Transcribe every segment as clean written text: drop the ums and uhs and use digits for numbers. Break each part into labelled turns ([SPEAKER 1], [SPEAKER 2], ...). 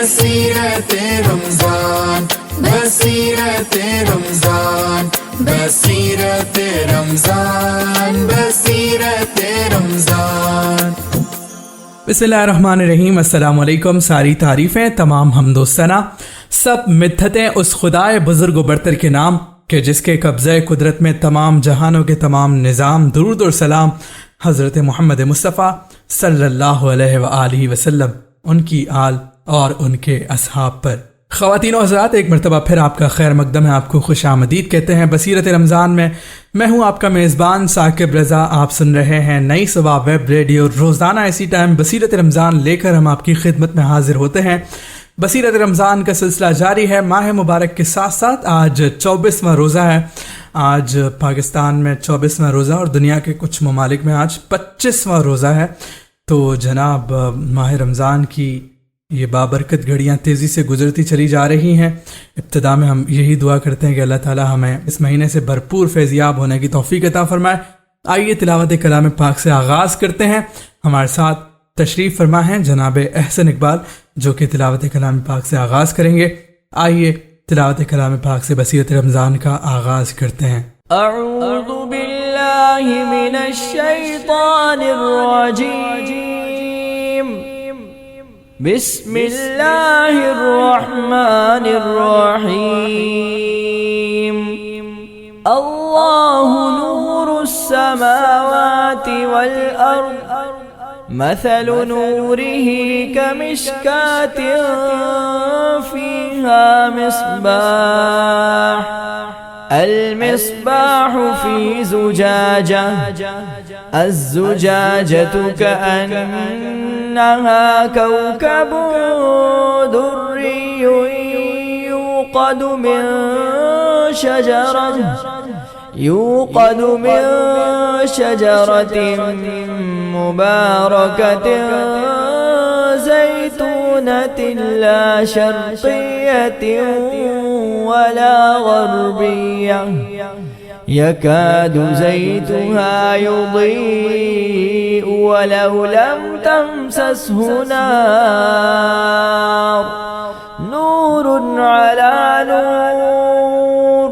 [SPEAKER 1] بصیرت رمضان بصیرت رمضان بصیرت رمضان بصیرت رمضان۔
[SPEAKER 2] بسم اللہ الرحمن الرحیم۔ السلام علیکم۔ ساری تعریفیں، تمام حمد و ثنا، سب مدحتیں اس خدائے بزرگ و برتر کے نام کہ جس کے قبضہ قدرت میں تمام جہانوں کے تمام نظام۔ درود اور سلام حضرت محمد مصطفیٰ صلی اللہ علیہ وآلہ وسلم، ان کی آل اور ان کے اصحاب پر۔ خواتین و حضرات، ایک مرتبہ پھر آپ کا خیر مقدم ہے، آپ کو خوش آمدید کہتے ہیں بصیرت رمضان میں۔ میں ہوں آپ کا میزبان ثاقب رضا۔ آپ سن رہے ہیں نئی صبح ویب ریڈیو۔ روزانہ اسی ٹائم بصیرت رمضان لے کر ہم آپ کی خدمت میں حاضر ہوتے ہیں۔ بصیرت رمضان کا سلسلہ جاری ہے۔ ماہ مبارک کے ساتھ ساتھ آج 24واں روزہ ہے۔ آج پاکستان میں 24واں روزہ اور دنیا کے کچھ ممالک میں آج 25واں روزہ ہے۔ تو جناب، ماہ رمضان کی یہ بابرکت گھڑیاں تیزی سے گزرتی چلی جا رہی ہیں۔ ابتدا میں ہم یہی دعا کرتے ہیں کہ اللہ تعالی ہمیں اس مہینے سے بھرپور فیضیاب ہونے کی توفیق عطا فرمائے۔ آئیے تلاوت کلام پاک سے آغاز کرتے ہیں۔ ہمارے ساتھ تشریف فرما ہیں جناب احسن اقبال، جو کہ تلاوت کلام پاک سے آغاز کریں گے۔ آئیے تلاوت کلام پاک سے بصیرت رمضان کا آغاز کرتے ہیں۔
[SPEAKER 3] اعوذ باللہ من الشیطان الرجیم، بسم اللہ الرحمن الرحیم۔ اللہ نور السماوات والارض، مثل نوره كمشكاة فيها مصباح، المصباح في زجاجة، الزجاجة كأنها كوكب دري يوقد من شجرة مباركة زيتونة لا شرقية ولا غربية، يكاد زيتها يضيء ولو لم تمسسه نار، نور على نور،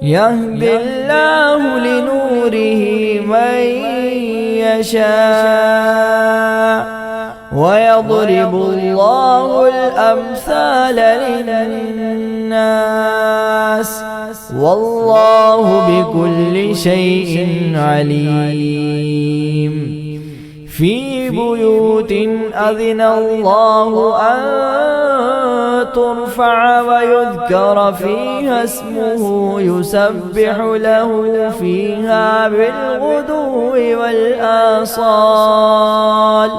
[SPEAKER 3] يهدي الله لنوره من يشاء ويضرب الله الأمثال للناس والله بكل شيء عليم۔ في بيوت أذن الله أن ترفع ويذكر فيها اسمه يسبح له فيها بالغدو والآصال،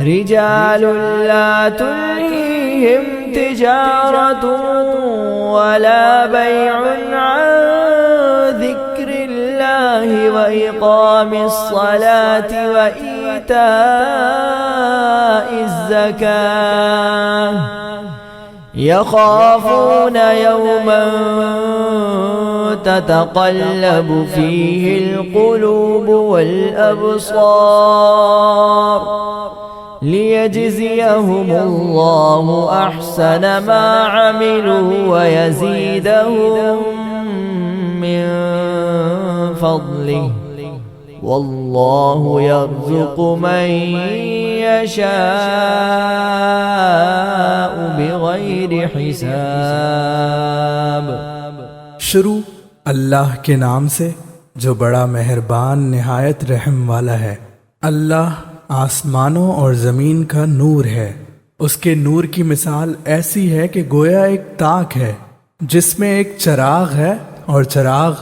[SPEAKER 3] رجال لا تلهيهم تجارة ولا بيع عن ذكر الله وإقام الصلاة وإيتاء الزكاة، يخافون يوما تتقلب فيه القلوب والأبصار، ليجزيهم الله أحسن ما عملوا ويزيدهم من فضله، والله يرزق من يشاء بغير حساب۔
[SPEAKER 2] شروع اللہ کے نام سے جو بڑا مہربان نہایت رحم والا ہے۔ اللہ آسمانوں اور زمین کا نور ہے۔ اس کے نور کی مثال ایسی ہے کہ گویا ایک تاک ہے جس میں ایک چراغ ہے اور چراغ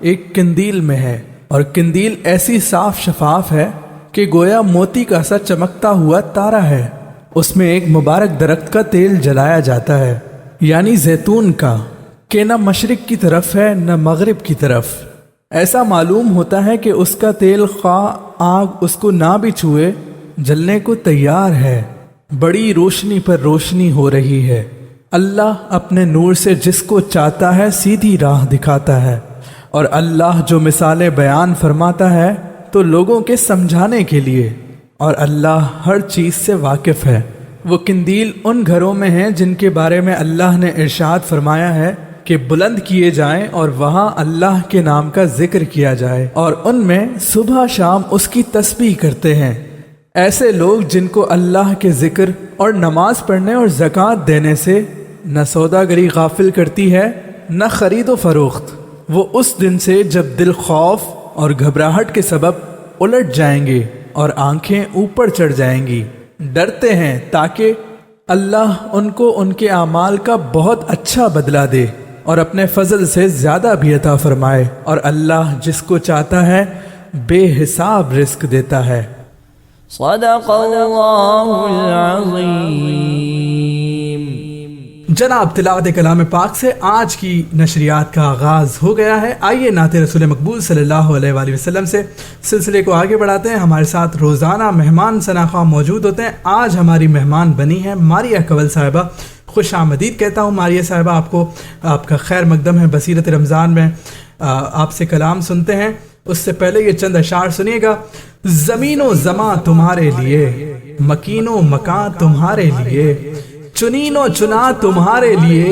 [SPEAKER 2] ایک قندیل میں ہے، اور قندیل ایسی صاف شفاف ہے کہ گویا موتی کا سا چمکتا ہوا تارا ہے۔ اس میں ایک مبارک درخت کا تیل جلایا جاتا ہے، یعنی زیتون کا، کہ نہ مشرق کی طرف ہے نہ مغرب کی طرف۔ ایسا معلوم ہوتا ہے کہ اس کا تیل خواہ آگ اس کو نہ بھی چھوئے جلنے کو تیار ہے۔ بڑی روشنی پر روشنی ہو رہی ہے۔ اللہ اپنے نور سے جس کو چاہتا ہے سیدھی راہ دکھاتا ہے، اور اللہ جو مثالیں بیان فرماتا ہے تو لوگوں کے سمجھانے کے لیے، اور اللہ ہر چیز سے واقف ہے۔ وہ قندیل ان گھروں میں ہیں جن کے بارے میں اللہ نے ارشاد فرمایا ہے کہ بلند کیے جائیں اور وہاں اللہ کے نام کا ذکر کیا جائے، اور ان میں صبح شام اس کی تسبیح کرتے ہیں۔ ایسے لوگ جن کو اللہ کے ذکر اور نماز پڑھنے اور زکوٰۃ دینے سے نہ سوداگری غافل کرتی ہے نہ خرید و فروخت، وہ اس دن سے جب دل خوف اور گھبراہٹ کے سبب الٹ جائیں گے اور آنکھیں اوپر چڑھ جائیں گی، ڈرتے ہیں تاکہ اللہ ان کو ان کے اعمال کا بہت اچھا بدلہ دے اور اپنے فضل سے زیادہ بھی عطا فرمائے، اور اللہ جس کو چاہتا ہے بے حساب رزق دیتا ہے۔
[SPEAKER 3] صدق اللہ العظیم۔
[SPEAKER 2] جناب تلاوت کلام پاک سے آج کی نشریات کا آغاز ہو گیا ہے۔ آئیے نعت رسول مقبول صلی اللہ علیہ وآلہ وسلم سے سلسلے کو آگے بڑھاتے ہیں۔ ہمارے ساتھ روزانہ مہمان شناخواہ موجود ہوتے ہیں۔ آج ہماری مہمان بنی ہیں ماریہ کنول صاحبہ۔ خوش آمدید کہتا ہوں ماریہ صاحبہ آپ کو، آپ کا خیر مقدم ہے بصیرت رمضان میں۔ آپ سے کلام سنتے ہیں، اس سے پہلے یہ چند اشعار سنیے گا۔ زمین و زماں تمہارے لیے، مکین و مکان تمہارے لیے، چنین و چنا تمہارے لیے،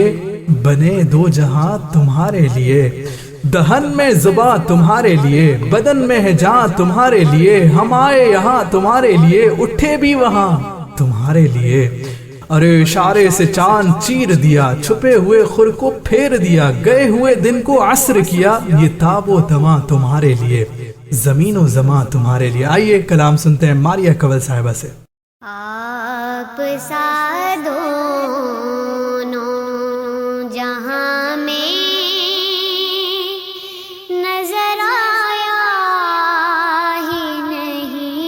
[SPEAKER 2] بنے دو جہاں تمہارے لیے، دہن میں زباں تمہارے لیے، بدن میں ہے جاں تمہارے لیے، ہم آئے یہاں تمہارے لیے، اٹھے بھی وہاں تمہارے لیے، ارے اشارے سے چاند چیر دیا، چھپے ہوئے خور کو پھیر دیا، گئے ہوئے دن کو عصر کیا، یہ تاب و دماں تمہارے لیے، زمین و زماں تمہارے لیے۔ آئیے کلام سنتے ہیں ماریہ کنول صاحبہ سے۔
[SPEAKER 4] آپ سا دونوں جہاں میں نظر آیا ہی نہیں،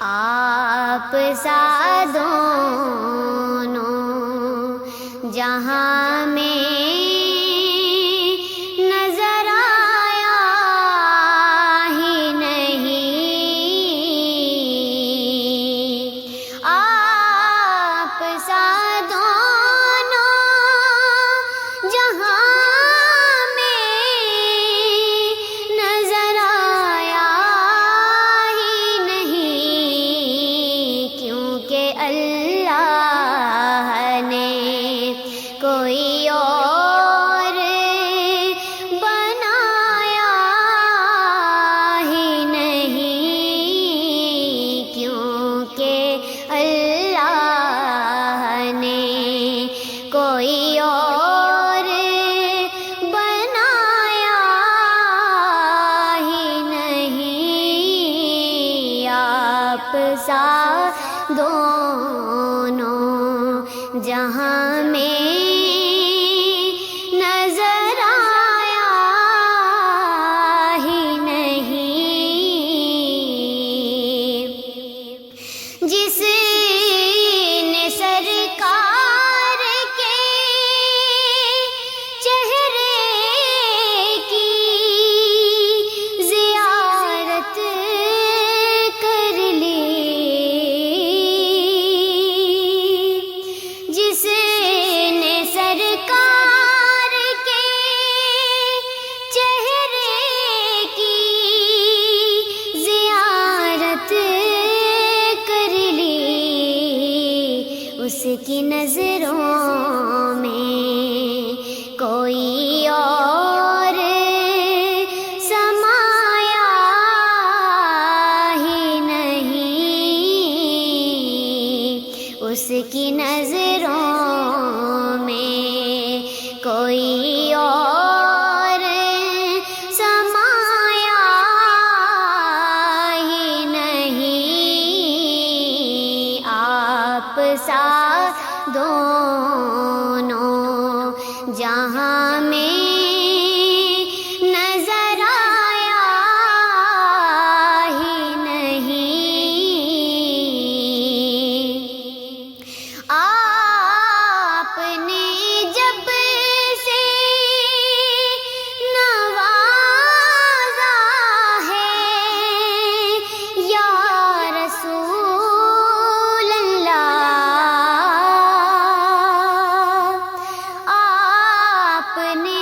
[SPEAKER 4] آپ سا دونوں جہاں میں دونوں جہاں میں نظر آیا ہی نہیں، جس نے سرکار کے چہرے کی زیارت کر لی، جس نے سرکار کے چہرے کی زیارت کر لی، اس کی نظروں میں کوئی اور سمایا ہی نہیں، اس کی نظروں میں کوئی اور سمایا ہی نہیں، آپ سا دونوں جہاں میں نظر آیا ہی نہیں، آپ نے جب سے نوازا ہے یا رسول اللہ، آپ نے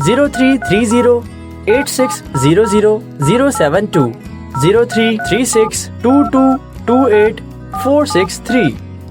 [SPEAKER 3] 033086000072, 0336222846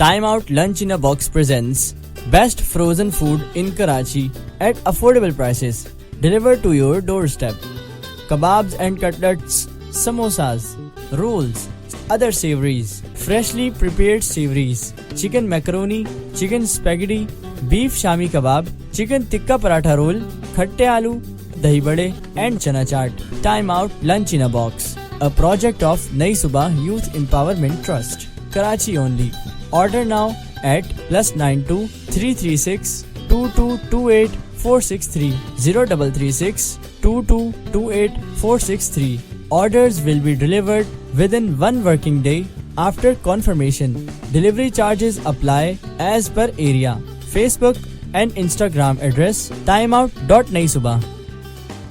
[SPEAKER 3] Time Out Lunch in a Box presents best frozen food in Karachi at affordable prices, delivered to your doorstep. Kebabs and cutlets, samosas, rolls, other savories, freshly prepared savories, chicken macaroni, chicken spaghetti, beef shami kebab, chicken tikka paratha roll, khatte aloo, dahi bade and chana chaat. Time Out Lunch in a Box, a project of Nai Subah Youth Empowerment Trust, Karachi only. Order now at +92 336 2228 463 0336 2228 463. Orders will be delivered within 1 working day after confirmation. Delivery charges apply as per area. Facebook and Instagram address timeout.naisubah.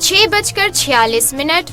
[SPEAKER 5] 6:46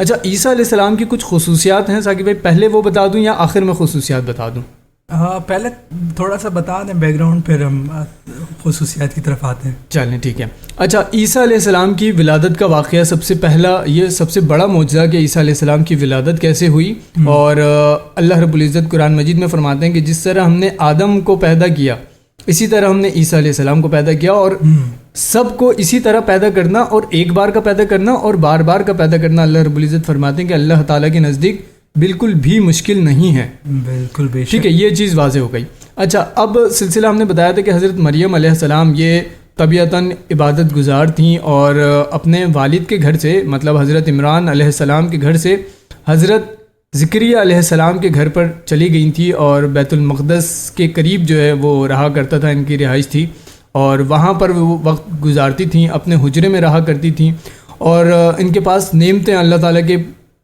[SPEAKER 6] اچھا، عیسیٰ علیہ السلام کی کچھ خصوصیات ہیں ثاقب بھائی، پہلے وہ بتا دوں یا آخر میں خصوصیات بتا دوں؟
[SPEAKER 2] پہلے تھوڑا سا بتا دیں بیک گراؤنڈ، پھر ہم خصوصیات کی طرف آتے ہیں.
[SPEAKER 6] چلیں ٹھیک ہے. اچھا، عیسیٰ علیہ السلام کی ولادت کا واقعہ سب سے پہلا، یہ سب سے بڑا معجزہ کہ عیسیٰ علیہ السلام کی ولادت کیسے ہوئی. اور اللہ رب العزت قرآن مجید میں فرماتے ہیں کہ جس طرح ہم نے آدم کو پیدا کیا اسی طرح ہم نے عیسیٰ علیہ السلام کو پیدا کیا، اور سب کو اسی طرح پیدا کرنا، اور ایک بار کا پیدا کرنا اور بار بار کا پیدا کرنا اللہ رب العزت فرماتے ہیں کہ اللہ تعالیٰ کے نزدیک بالکل بھی مشکل نہیں ہے.
[SPEAKER 2] بالکل بے شک.
[SPEAKER 6] ٹھیک ہے، یہ چیز واضح ہو گئی. اچھا، اب سلسلہ ہم نے بتایا تھا کہ حضرت مریم علیہ السلام یہ طبیعتاً عبادت گزار تھیں، اور اپنے والد کے گھر سے، مطلب حضرت عمران علیہ السلام کے گھر سے حضرت زکریا علیہ السلام کے گھر پر چلی گئی تھی، اور بیت المقدس کے قریب جو ہے وہ رہا کرتا تھا، ان کی رہائش تھی، اور وہاں پر وہ وقت گزارتی تھیں، اپنے حجرے میں رہا کرتی تھیں، اور ان کے پاس نعمتیں اللہ تعالیٰ کے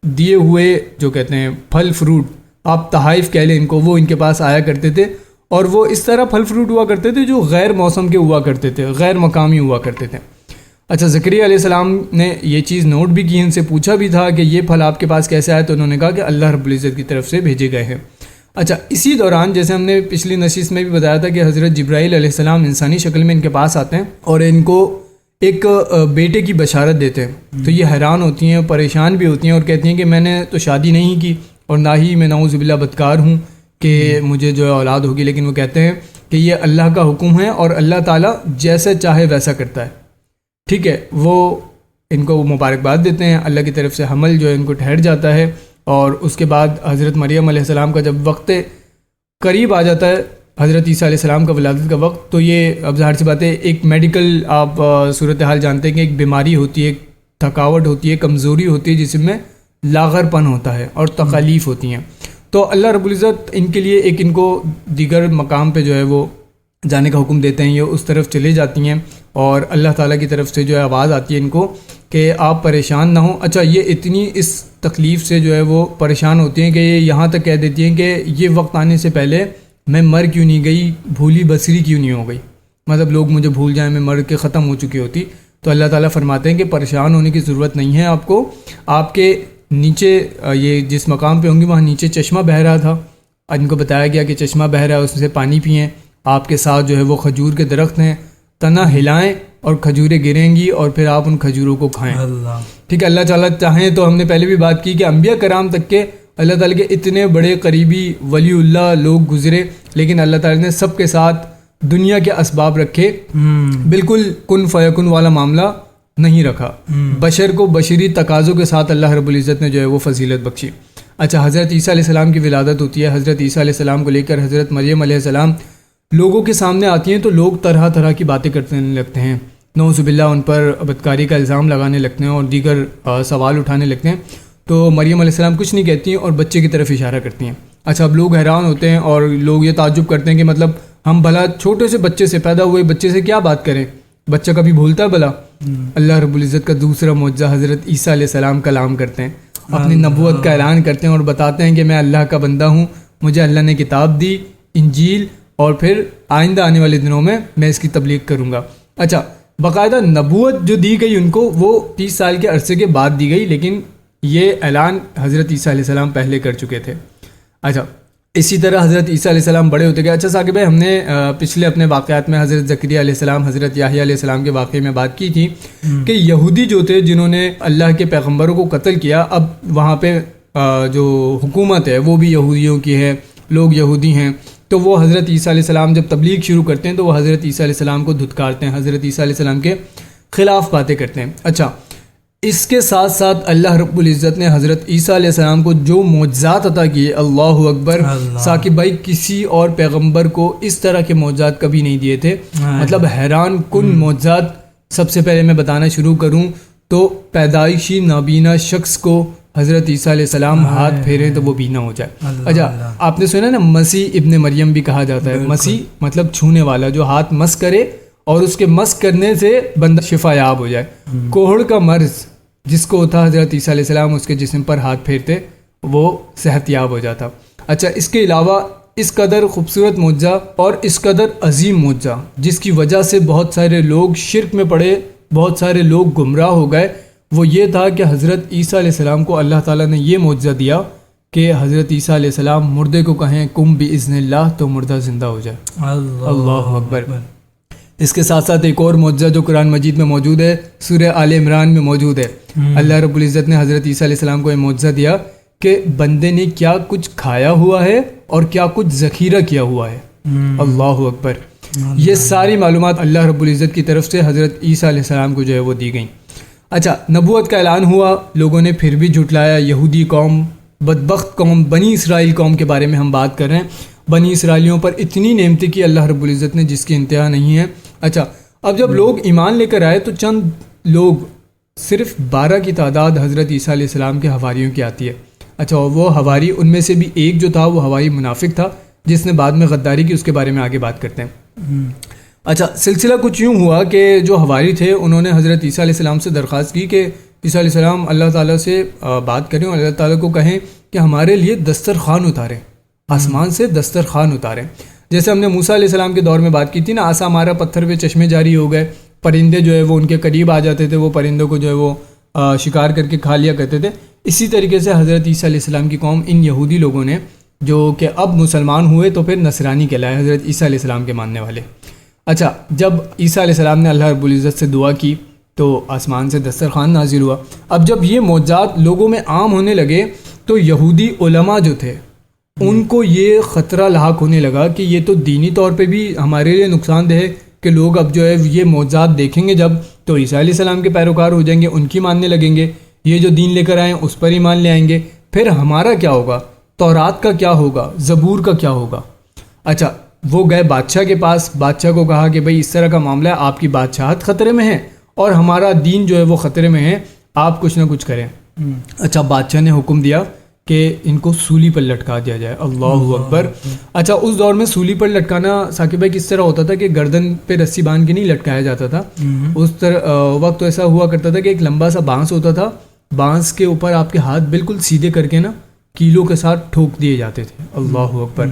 [SPEAKER 6] دیے ہوئے جو کہتے ہیں پھل فروٹ، آپ تحائف کہہ لیں ان کو، وہ ان کے پاس آیا کرتے تھے، اور وہ اس طرح پھل فروٹ ہوا کرتے تھے جو غیر موسم کے ہوا کرتے تھے، غیر مقامی ہوا کرتے تھے. اچھا، زکریا علیہ السلام نے یہ چیز نوٹ بھی کی، ان سے پوچھا بھی تھا کہ یہ پھل آپ کے پاس کیسے آئے، تو انہوں نے کہا کہ اللہ رب العزت کی طرف سے بھیجے گئے ہیں. اچھا، اسی دوران جیسے ہم نے پچھلی نشست میں بھی بتایا تھا کہ حضرت جبرائیل علیہ السلام انسانی شکل میں ان کے پاس آتے ہیں اور ان کو ایک بیٹے کی بشارت دیتے ہیں. تو یہ حیران ہوتی ہیں، پریشان بھی ہوتی ہیں، اور کہتی ہیں کہ میں نے تو شادی نہیں کی، اور نہ ہی میں نعوذ باللہ بدکار ہوں کہ مجھے جو ہے اولاد ہوگی. لیکن وہ کہتے ہیں کہ یہ اللہ کا حکم ہے، اور اللہ تعالیٰ جیسا چاہے ویسا کرتا ہے. ٹھیک ہے، وہ ان کو مبارکباد دیتے ہیں، اللہ کی طرف سے حمل جو ہے ان کو ٹھہر جاتا ہے. اور اس کے بعد حضرت مریم علیہ السلام کا جب وقت قریب آ جاتا ہے، حضرت عیسیٰ علیہ السلام کا ولادت کا وقت، تو یہ اب ظاہر سی بات ہے ایک میڈیکل آپ صورتحال جانتے ہیں کہ ایک بیماری ہوتی ہے، ایک تھکاوٹ ہوتی ہے، کمزوری ہوتی ہے، جسم میں لاغر پن ہوتا ہے اور تکالیف ہوتی ہیں. تو اللہ رب العزت ان کے لیے ایک ان کو دیگر مقام پہ جو ہے وہ جانے کا حکم دیتے ہیں. یہ اس طرف چلے جاتی ہیں، اور اللہ تعالیٰ کی طرف سے جو ہے آواز آتی ہے ان کو کہ آپ پریشان نہ ہوں. اچھا، یہ اتنی اس تکلیف سے جو ہے وہ پریشان ہوتی ہیں کہ یہ یہاں تک کہہ دیتی ہیں کہ یہ وقت آنے سے پہلے میں مر کیوں نہیں گئی، بھولی بصری کیوں نہیں ہو گئی، مطلب لوگ مجھے بھول جائیں، میں مر کے ختم ہو چکی ہوتی. تو اللہ تعالیٰ فرماتے ہیں کہ پریشان ہونے کی ضرورت نہیں ہے آپ کو. آپ کے نیچے یہ جس مقام پہ ہوں گی وہاں نیچے چشمہ بہہ رہا تھا، ان کو بتایا گیا کہ چشمہ بہہ رہا ہے، اس سے پانی پئیں. آپ کے ساتھ جو ہے وہ کھجور کے درخت ہیں، تنا ہلائیں اور کھجوریں گریں گی، اور پھر آپ ان کھجوروں کو کھائیں. ٹھیک ہے، اللہ تعالیٰ چاہیں تو ہم نے پہلے بھی بات کی کہ انبیاء کرام تک کے اللہ تعالیٰ کے اتنے بڑے قریبی ولی اللہ لوگ گزرے، لیکن اللہ تعالیٰ نے سب کے ساتھ دنیا کے اسباب رکھے، بالکل کن فیکن والا معاملہ نہیں رکھا. بشر کو بشری تقاضوں کے ساتھ اللہ رب العزت نے جو ہے وہ فضیلت بخشی. اچھا، حضرت عیسیٰ علیہ السلام کی ولادت ہوتی ہے. حضرت عیسیٰ علیہ السلام کو لے کر حضرت مریم علیہ السلام لوگوں کے سامنے آتی ہیں، تو لوگ طرح طرح کی باتیں کرنے لگتے ہیں، نعوذ باللہ ان پر بدکاری کا الزام لگانے لگتے ہیں اور دیگر سوال اٹھانے لگتے ہیں. تو مریم علیہ السلام کچھ نہیں کہتی ہیں اور بچے کی طرف اشارہ کرتی ہیں. اچھا، اب لوگ حیران ہوتے ہیں اور لوگ یہ تعجب کرتے ہیں کہ مطلب ہم بھلا چھوٹے سے بچے سے، پیدا ہوئے بچے سے کیا بات کریں، بچہ کبھی بھولتا ہے بھلا. اللہ رب العزت کا دوسرا معجزہ، حضرت عیسیٰ علیہ السلام کلام کرتے ہیں، اپنی نبوت کا اعلان کرتے ہیں اور بتاتے ہیں کہ میں اللہ کا بندہ ہوں، مجھے اللہ نے کتاب دی، انجیل، اور پھر آئندہ آنے والے دنوں میں اس کی تبلیغ کروں گا. اچھا، باقاعدہ نبوت جو دی گئی ان کو وہ 30 سال کے عرصے کے بعد دی گئی، لیکن یہ اعلان حضرت عیسیٰ علیہ السلام پہلے کر چکے تھے. اچھا، اسی طرح حضرت عیسیٰ علیہ السلام بڑے ہوتے گئے. اچھا ثاقب بھائی، ہم نے پچھلے اپنے واقعات میں حضرت زکریا علیہ السلام، حضرت یحییٰ علیہ السلام کے واقعے میں بات کی تھی کہ یہودی جو تھے جنہوں نے اللہ کے پیغمبروں کو قتل کیا، اب وہاں پہ جو حکومت ہے وہ بھی یہودیوں کی ہے، لوگ یہودی ہیں، تو وہ حضرت عیسیٰ علیہ السلام جب تبلیغ شروع کرتے ہیں تو وہ حضرت عیسیٰ علیہ السلام کو دھتکارتے ہیں، حضرت عیسیٰ علیہ السلام کے خلاف باتیں کرتے ہیں. اچھا، اس کے ساتھ ساتھ اللہ رب العزت نے حضرت عیسیٰ علیہ السلام کو جو معجزات عطا کیے، اللہ اکبر، ثاقب بھائی کسی اور پیغمبر کو اس طرح کے معجزات کبھی نہیں دیے تھے. مطلب حیران کن معجزات. سب سے پہلے میں بتانا شروع کروں تو پیدائشی نابینا شخص کو حضرت عیسیٰ علیہ السلام ہاتھ پھیریں تو وہ بینا ہو جائے. اچھا، آپ نے سنا نا مسیح ابن مریم بھی کہا جاتا ہے. مسیح مطلب چھونے والا، جو ہاتھ مس کرے اور اس کے مس کرنے سے بندہ شفا یاب ہو جائے. کوہڑ کا مرض جس کو ہوتا حضرت عیسیٰ علیہ السلام اس کے جسم پر ہاتھ پھیرتے وہ صحت یاب ہو جاتا. اچھا، اس کے علاوہ اس قدر خوبصورت معجزہ اور اس قدر عظیم معجزہ جس کی وجہ سے بہت سارے لوگ شرک میں پڑے، بہت سارے لوگ گمراہ ہو گئے، وہ یہ تھا کہ حضرت عیسیٰ علیہ السلام کو اللہ تعالیٰ نے یہ معجزہ دیا کہ حضرت عیسیٰ علیہ السلام مردے کو کہیں کم بِإِذْنِ اللہ تو مردہ زندہ ہو جائے. اللہ اکبر. اس کے ساتھ ساتھ ایک اور معجزہ جو قرآن مجید میں موجود ہے سورہ آل عمران میں موجود ہے. اللہ رب العزت نے حضرت عیسیٰ علیہ السلام کو یہ معجزہ دیا کہ بندے نے کیا کچھ کھایا ہوا ہے اور کیا کچھ ذخیرہ کیا ہوا ہے. اللہ اکبر. یہ ساری معلومات اللہ رب العزت کی طرف سے حضرت عیسیٰ علیہ السلام کو جو ہے وہ دی گئیں. اچھا، نبوت کا اعلان ہوا، لوگوں نے پھر بھی جھٹلایا. یہودی قوم، بدبخت قوم، بنی اسرائیل قوم کے بارے میں ہم بات کر رہے ہیں. بنی اسرائیلیوں پر اتنی نعمتیں کی اللہ رب العزت نے جس کی انتہا نہیں ہے. اچھا، اب جب لوگ ایمان لے کر آئے تو چند لوگ، صرف 12 کی تعداد حضرت عیسیٰ علیہ السلام کے حواریوں کی آتی ہے. اچھا، وہ حواری، ان میں سے بھی ایک جو تھا وہ حواری منافق تھا جس نے بعد میں غداری کی، اس کے بارے میں آگے بات کرتے ہیں. اچھا، سلسلہ کچھ یوں ہوا کہ جو حواری تھے انہوں نے حضرت عیسیٰ علیہ السلام سے درخواست کی کہ عیسیٰ علیہ السلام اللہ تعالیٰ سے بات کریں اور اللہ تعالیٰ کو کہیں کہ ہمارے لیے دسترخوان اتاریں، آسمان سے دسترخوان اتاریں. جیسے ہم نے موسیٰ علیہ السلام کے دور میں بات کی تھی نا، آسا مارا پتھر پہ چشمے جاری ہو گئے، پرندے جو ہے وہ ان کے قریب آ جاتے تھے، وہ پرندوں کو جو ہے وہ شکار کر کے کھا لیا کرتے تھے. اسی طریقے سے حضرت عیسیٰ علیہ السلام کی قوم، ان یہودی لوگوں نے جو کہ اب مسلمان ہوئے تو پھر نصرانی کہلائے، حضرت عیسیٰ علیہ السلام کے ماننے والے. اچھا، جب عیسیٰ علیہ السلام نے اللہ رب العزت سے دعا کی تو آسمان سے دسترخوان نازل ہوا. اب جب یہ معجزات لوگوں میں عام ہونے لگے تو یہودی علماء جو تھے ان کو یہ خطرہ لاحق ہونے لگا کہ یہ تو دینی طور پہ بھی ہمارے لیے نقصان دہ ہے کہ لوگ اب جو ہے یہ معجزات دیکھیں گے جب تو عیسیٰ علیہ السلام کے پیروکار ہو جائیں گے، ان کی ماننے لگیں گے، یہ جو دین لے کر آئیں اس پر ایمان لے آئیں گے. پھر ہمارا کیا ہوگا؟ تورات کا کیا ہوگا؟ زبور کا کیا ہوگا؟ اچھا، وہ گئے بادشاہ کے پاس، بادشاہ کو کہا کہ بھئی اس طرح کا معاملہ ہے، آپ کی بادشاہت خطرے میں ہے اور ہمارا دین جو ہے وہ خطرے میں ہے، آپ کچھ نہ کچھ کریں. اچھا، بادشاہ نے حکم دیا کہ ان کو سولی پر لٹکا دیا جائے. اللہ اکبر. اچھا، اس دور میں سولی پر لٹکانا ثاقب بھائی کس طرح ہوتا تھا کہ گردن پہ رسی باندھ کے نہیں لٹکایا جاتا تھا. اس طرح وقت ایسا ہوا کرتا تھا کہ ایک لمبا سا بانس ہوتا تھا، بانس کے اوپر آپ کے ہاتھ بالکل سیدھے کر کے نا کیلوں کے ساتھ ٹھوک دیے جاتے تھے. اللہ اکبر.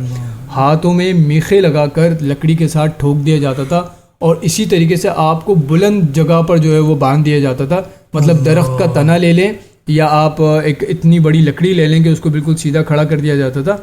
[SPEAKER 6] ہاتھوں میں میخے لگا کر لکڑی کے ساتھ ٹھوک دیا جاتا تھا اور اسی طریقے سے آپ کو بلند جگہ پر جو ہے وہ باندھ دیا جاتا تھا. مطلب درخت کا تنا لے لیں یا آپ ایک اتنی بڑی لکڑی لے لیں کہ اس کو بالکل سیدھا کھڑا کر دیا جاتا تھا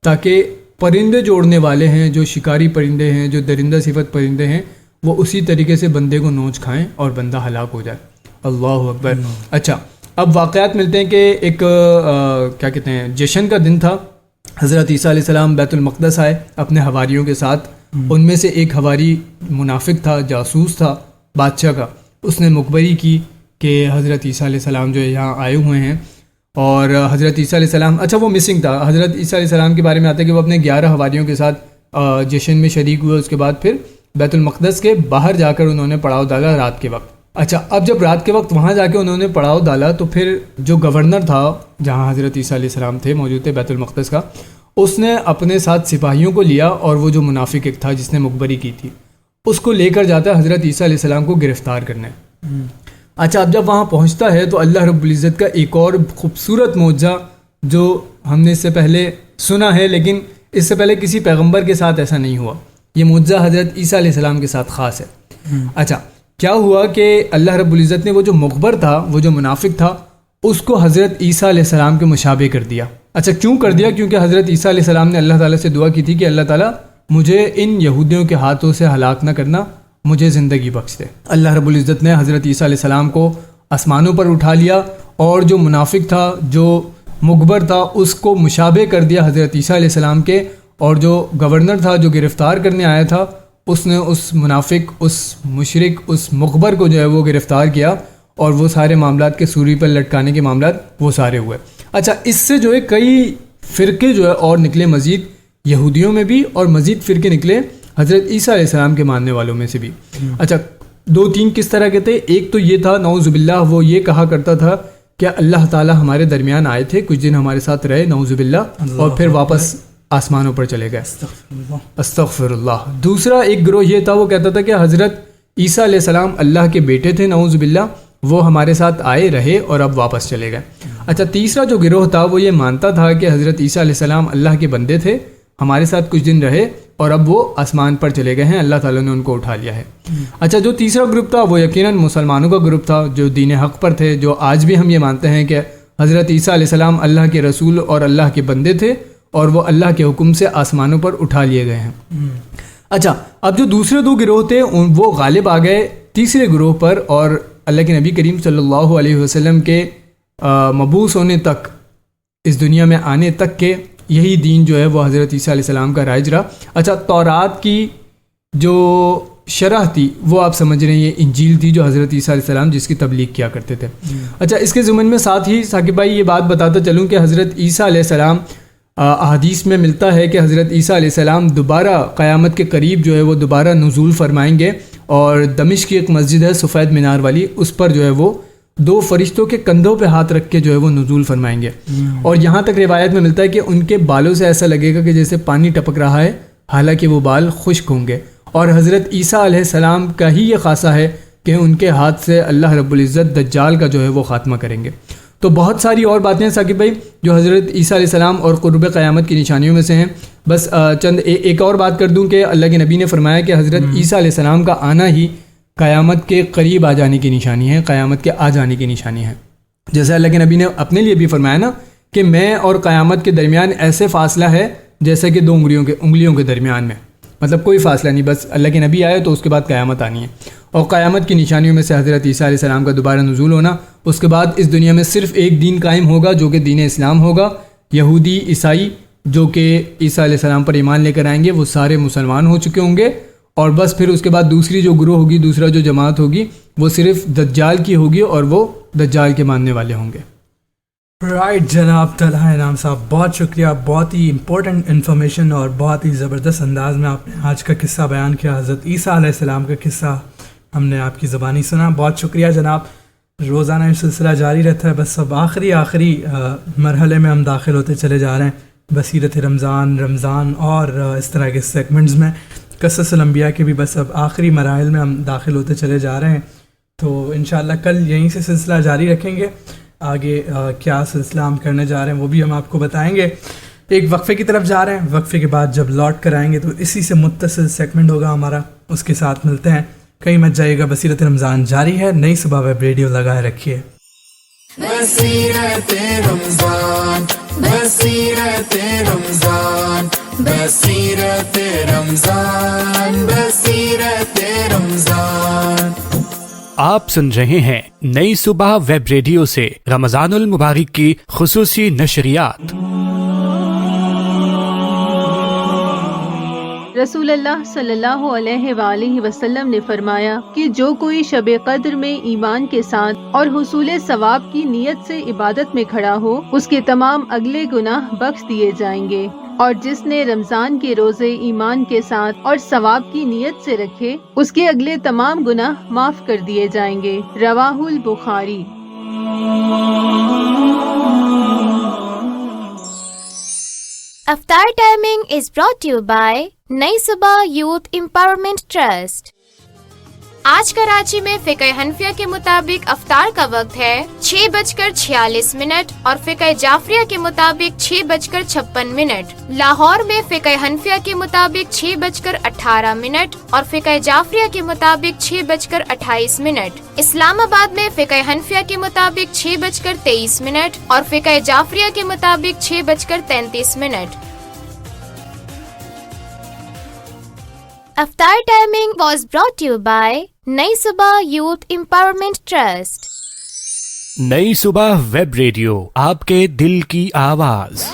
[SPEAKER 6] تاکہ پرندے جو اڑنے والے ہیں، جو شکاری پرندے ہیں، جو درندہ صفت پرندے ہیں، وہ اسی طریقے سے بندے کو نوچ کھائیں اور بندہ ہلاک ہو جائے. اللہ اکبر. اچھا، اب واقعات ملتے ہیں کہ ایک کیا کہتے ہیں جشن کا دن تھا. حضرت عیسیٰ علیہ السلام بیت المقدس آئے اپنے حواریوں کے ساتھ. ان میں سے ایک حواری منافق تھا، جاسوس تھا بادشاہ کا. اس نے مخبری کی کہ حضرت عیسیٰ علیہ السلام جو ہے یہاں آئے ہوئے ہیں اور حضرت عیسیٰ علیہ السلام، اچھا وہ مسنگ تھا. حضرت عیسیٰ علیہ السلام کے بارے میں آتا ہے کہ وہ اپنے 11 حواریوں کے ساتھ جشن میں شریک ہوئے. اس کے بعد پھر بیت المقدس کے باہر جا کر انہوں نے پڑاؤ ڈالا رات کے وقت. اچھا، اب جب رات کے وقت وہاں جا کے انہوں نے پڑاؤ ڈالا تو پھر جو گورنر تھا جہاں حضرت عیسیٰ علیہ السلام تھے موجود تھے بیت المقدس کا، اس نے اپنے ساتھ سپاہیوں کو لیا اور وہ جو منافق ایک تھا جس نے مخبری کی تھی اس کو لے کر جاتا ہے حضرت عیسیٰ علیہ السلام کو گرفتار کرنے. اچھا، اب جب وہاں پہنچتا ہے تو اللہ رب العزت کا ایک اور خوبصورت معجزہ جو ہم نے اس سے پہلے سنا ہے لیکن اس سے پہلے کسی پیغمبر کے ساتھ ایسا نہیں ہوا. یہ معجزہ حضرت عیسیٰ علیہ السلام کے ساتھ خاص ہے. اچھا، کیا ہوا کہ اللہ رب العزت نے وہ جو مخبر تھا، وہ جو منافق تھا، اس کو حضرت عیسیٰ علیہ السلام کے مشابہ کر دیا. اچھا، کیوں کر دیا؟ کیونکہ حضرت عیسیٰ علیہ السلام نے اللہ تعالیٰ سے دعا کی تھی کہ اللہ تعالیٰ مجھے ان یہودیوں کے ہاتھوں سے ہلاک نہ کرنا، مجھے زندگی بخش دے. اللہ رب العزت نے حضرت عیسیٰ علیہ السلام کو آسمانوں پر اٹھا لیا اور جو منافق تھا، جو مخبر تھا، اس کو مشابہ کر دیا حضرت عیسیٰ علیہ السلام کے. اور جو گورنر تھا جو گرفتار کرنے آیا تھا، اس نے اس منافق، اس مشرک، اس مخبر کو جو ہے وہ گرفتار کیا اور وہ سارے معاملات کے سوری پر لٹکانے کے معاملات وہ سارے ہوئے. اچھا، اس سے جو ہے کئی فرقے جو ہے اور نکلے مزید، یہودیوں میں بھی، اور مزید فرقے نکلے حضرت عیسیٰ علیہ السلام کے ماننے والوں میں سے بھی. اچھا، 2-3 کس طرح کے تھے؟ ایک تو یہ تھا نعوذ باللہ، وہ یہ کہا کرتا تھا کہ اللہ تعالیٰ ہمارے درمیان آئے تھے، کچھ دن ہمارے ساتھ رہے نعوذ باللہ، اور پھر واپس آسمانوں پر چلے گئے. استغفر اللہ. دوسرا ایک گروہ یہ تھا، وہ کہتا تھا کہ حضرت عیسیٰ علیہ السلام اللہ کے بیٹے تھے نعوذ باللہ، وہ ہمارے ساتھ آئے رہے اور اب واپس چلے گئے. اچھا، تیسرا جو گروہ تھا وہ یہ مانتا تھا کہ حضرت عیسیٰ علیہ السلام اللہ کے بندے تھے، ہمارے ساتھ کچھ دن رہے اور اب وہ آسمان پر چلے گئے ہیں، اللہ تعالیٰ نے ان کو اٹھا لیا ہے۔ اچھا، جو تیسرا گروپ تھا وہ یقیناً مسلمانوں کا گروپ تھا جو دین حق پر تھے، جو آج بھی ہم یہ مانتے ہیں کہ حضرت عیسیٰ علیہ السلام اللہ کے رسول اور اللہ کے بندے تھے اور وہ اللہ کے حکم سے آسمانوں پر اٹھا لیے گئے ہیں۔ اچھا، اب جو دوسرے دو گروہ تھے وہ غالب آ گئے تیسرے گروہ پر، اور اللہ کے نبی کریم صلی اللہ علیہ وسلم کے مبعوث ہونے تک، اس دنیا میں آنے تک کے یہی دین جو ہے وہ حضرت عیسیٰ علیہ السلام کا رائج رہا۔ اچھا، تورات کی جو شرح تھی وہ آپ سمجھ رہے ہیں یہ انجیل تھی جو حضرت عیسیٰ علیہ السلام جس کی تبلیغ کیا کرتے تھے۔ اچھا، اس کے ضمن میں ساتھ ہی ثاقب بھائی یہ بات بتاتا چلوں کہ حضرت عیسیٰ علیہ السلام احادیث میں ملتا ہے کہ حضرت عیسیٰ علیہ السلام دوبارہ قیامت کے قریب جو ہے وہ دوبارہ نزول فرمائیں گے، اور دمشق کی ایک مسجد ہے سفید مینار والی، اس پر جو ہے وہ دو فرشتوں کے کندھوں پہ ہاتھ رکھ کے جو ہے وہ نزول فرمائیں گے، اور یہاں تک روایت میں ملتا ہے کہ ان کے بالوں سے ایسا لگے گا کہ جیسے پانی ٹپک رہا ہے، حالانکہ وہ بال خشک ہوں گے۔ اور حضرت عیسیٰ علیہ السلام کا ہی یہ خاصہ ہے کہ ان کے ہاتھ سے اللہ رب العزت دجال کا جو ہے وہ خاتمہ کریں گے۔ تو بہت ساری اور باتیں ہیں ثاقب بھائی جو حضرت عیسیٰ علیہ السلام اور قرب قیامت کی نشانیوں میں سے ہیں۔ بس چند ایک اور بات کر دوں کہ اللہ کے نبی نے فرمایا کہ حضرت عیسیٰ علیہ السلام کا آنا ہی قیامت کے قریب آ جانے کی نشانی ہے، قیامت کے آ جانے کی نشانی ہے۔ جیسے اللہ کے نبی نے اپنے لیے بھی فرمایا نا کہ میں اور قیامت کے درمیان ایسے فاصلہ ہے جیسے کہ دو انگلیوں کے درمیان میں، مطلب کوئی فاصلہ نہیں، بس اللہ کے نبی آئے تو اس کے بعد قیامت آنی ہے۔ اور قیامت کی نشانیوں میں سے حضرت عیسیٰ علیہ السلام کا دوبارہ نزول ہونا، اس کے بعد اس دنیا میں صرف ایک دین قائم ہوگا جو کہ دین اسلام ہوگا۔ یہودی عیسائی جو کہ عیسیٰ علیہ السلام پر ایمان لے کر آئیں گے وہ سارے مسلمان ہو چکے ہوں گے، اور بس پھر اس کے بعد دوسری جو گروہ ہوگی، دوسرا جو جماعت ہوگی وہ صرف دجال کی ہوگی، اور وہ دجال کے ماننے والے ہوں گے۔
[SPEAKER 2] رائٹ جناب طلحہ انعام صاحب، بہت شکریہ، بہت ہی امپورٹنٹ انفارمیشن اور بہت ہی زبردست انداز میں آپ نے آج کا قصہ بیان کیا، حضرت عیسیٰ علیہ السلام کا قصہ ہم نے آپ کی زبانی سنا۔ بہت شکریہ جناب، روزانہ یہ سلسلہ جاری رہتا ہے، بس اب آخری مرحلے میں ہم داخل ہوتے چلے جا رہے ہیں بصیرت رمضان اور اس طرح کے سیگمنٹس میں، قصص الانبیاء کے بھی بس اب آخری مراحل میں ہم داخل ہوتے چلے جا رہے ہیں۔ تو انشاءاللہ کل یہیں سے سلسلہ جاری رکھیں گے، آگے کیا سلسلہ ہم کرنے جا رہے ہیں وہ بھی ہم آپ کو بتائیں گے۔ ایک وقفے کی طرف جا رہے ہیں، وقفے کے بعد جب لوٹ کر آئیں گے تو اسی سے متصل سیگمنٹ ہوگا ہمارا، اس کے ساتھ ملتے ہیں، کہیں مت جائیے گا۔ بصیرت رمضان جاری ہے، نئی صبح ویب ریڈیو لگائے رکھیے۔
[SPEAKER 1] بصیرت رمضان، بصیرت رمضان، بصیرت رمضان، بصیرت رمضان۔
[SPEAKER 7] آپ سن رہے ہیں نئی صبح ویب ریڈیو سے رمضان المبارک کی خصوصی نشریات۔
[SPEAKER 8] رسول اللہ صلی اللہ علیہ وآلہ وسلم نے فرمایا کہ جو کوئی شب قدر میں ایمان کے ساتھ اور حصول ثواب کی نیت سے عبادت میں کھڑا ہو، اس کے تمام اگلے گناہ بخش دیے جائیں گے، اور جس نے رمضان کے روزے ایمان کے ساتھ اور ثواب کی نیت سے رکھے، اس کے اگلے تمام گناہ معاف کر دیے جائیں گے۔ رواہ البخاری۔
[SPEAKER 4] Aftar timing is brought to you by نئی صبح یوتھ امپاورمنٹ ٹرسٹ۔
[SPEAKER 5] آج کراچی میں فقہ حنفیہ کے مطابق افطار کا وقت ہے 6:46 اور فقہ جعفریہ کے مطابق 6:56۔ لاہور میں فقہ حنفیہ کے مطابق 6:18 اور فقہ جعفریہ کے مطابق 6:28۔ اسلام آباد میں فقہ حنفیہ کے مطابق 6:23 اور فقہ جعفریہ کے مطابق 6:33۔
[SPEAKER 4] افطار timing was brought to you by نئی صبح یوتھ امپاورمنٹ ٹرسٹ۔
[SPEAKER 7] نئی صبح ویب ریڈیو، آپ کے دل کی آواز۔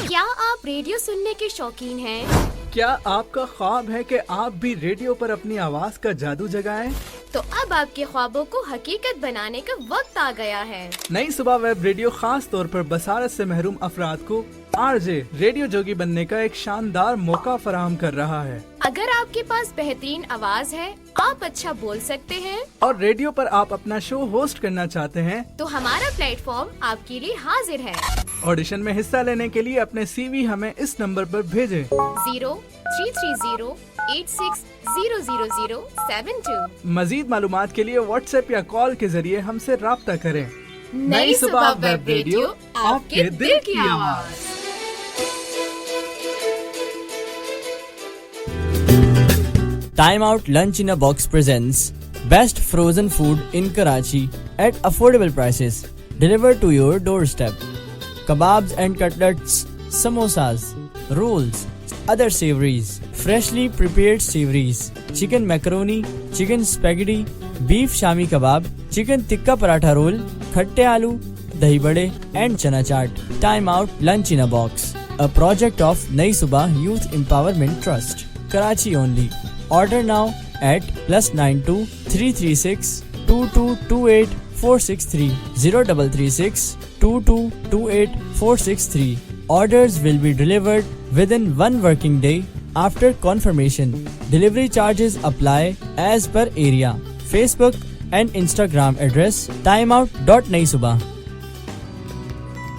[SPEAKER 5] کیا آپ ریڈیو سننے کے شوقین ہیں؟
[SPEAKER 2] کیا آپ کا خواب ہے کہ آپ بھی ریڈیو پر اپنی آواز کا جادو جگائیں؟
[SPEAKER 5] تو اب آپ کے خوابوں کو حقیقت بنانے کا وقت آ گیا ہے۔
[SPEAKER 2] نئی صبح ویب ریڈیو خاص طور پر بصارت سے محروم افراد کو RJ ریڈیو جوگی بننے کا ایک شاندار موقع فراہم کر رہا ہے۔
[SPEAKER 5] اگر آپ کے پاس بہترین آواز ہے، آپ اچھا بول سکتے ہیں
[SPEAKER 2] اور ریڈیو پر آپ اپنا شو ہوسٹ کرنا چاہتے ہیں، تو
[SPEAKER 5] ہمارا پلیٹ فارم آپ کے لیے حاضر ہے۔
[SPEAKER 2] آڈیشن میں حصہ لینے کے لیے اپنے CV ہمیں اس نمبر پر بھیجیں
[SPEAKER 5] 033086000072۔
[SPEAKER 2] مزید معلومات کے لیے واٹس ایپ یا کال کے ذریعے ہم سے رابطہ کریں۔
[SPEAKER 5] نئی صبح ویب ریڈیو، آپ کے دل کی آواز۔
[SPEAKER 3] Time Out Lunch in a Box presents best frozen food in Karachi at affordable prices, delivered to your doorstep. Kebabs and cutlets, samosas, rolls, other savories, freshly prepared savories, chicken macaroni, chicken spaghetti, beef shami kebab, chicken tikka paratha roll, khatte aloo, dahi bade and chana chaat. Time Out Lunch in a Box, a project of Nai Subah Youth Empowerment Trust, Karachi only. Order now at +92 336 2228 463 0336 2228 463. Orders will be delivered within 1 working day after confirmation. Delivery charges apply as per area. Facebook and Instagram address timeout.naisubah.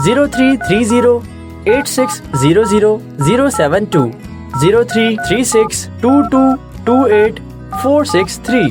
[SPEAKER 3] 0330 8600 072 0336 2228 463।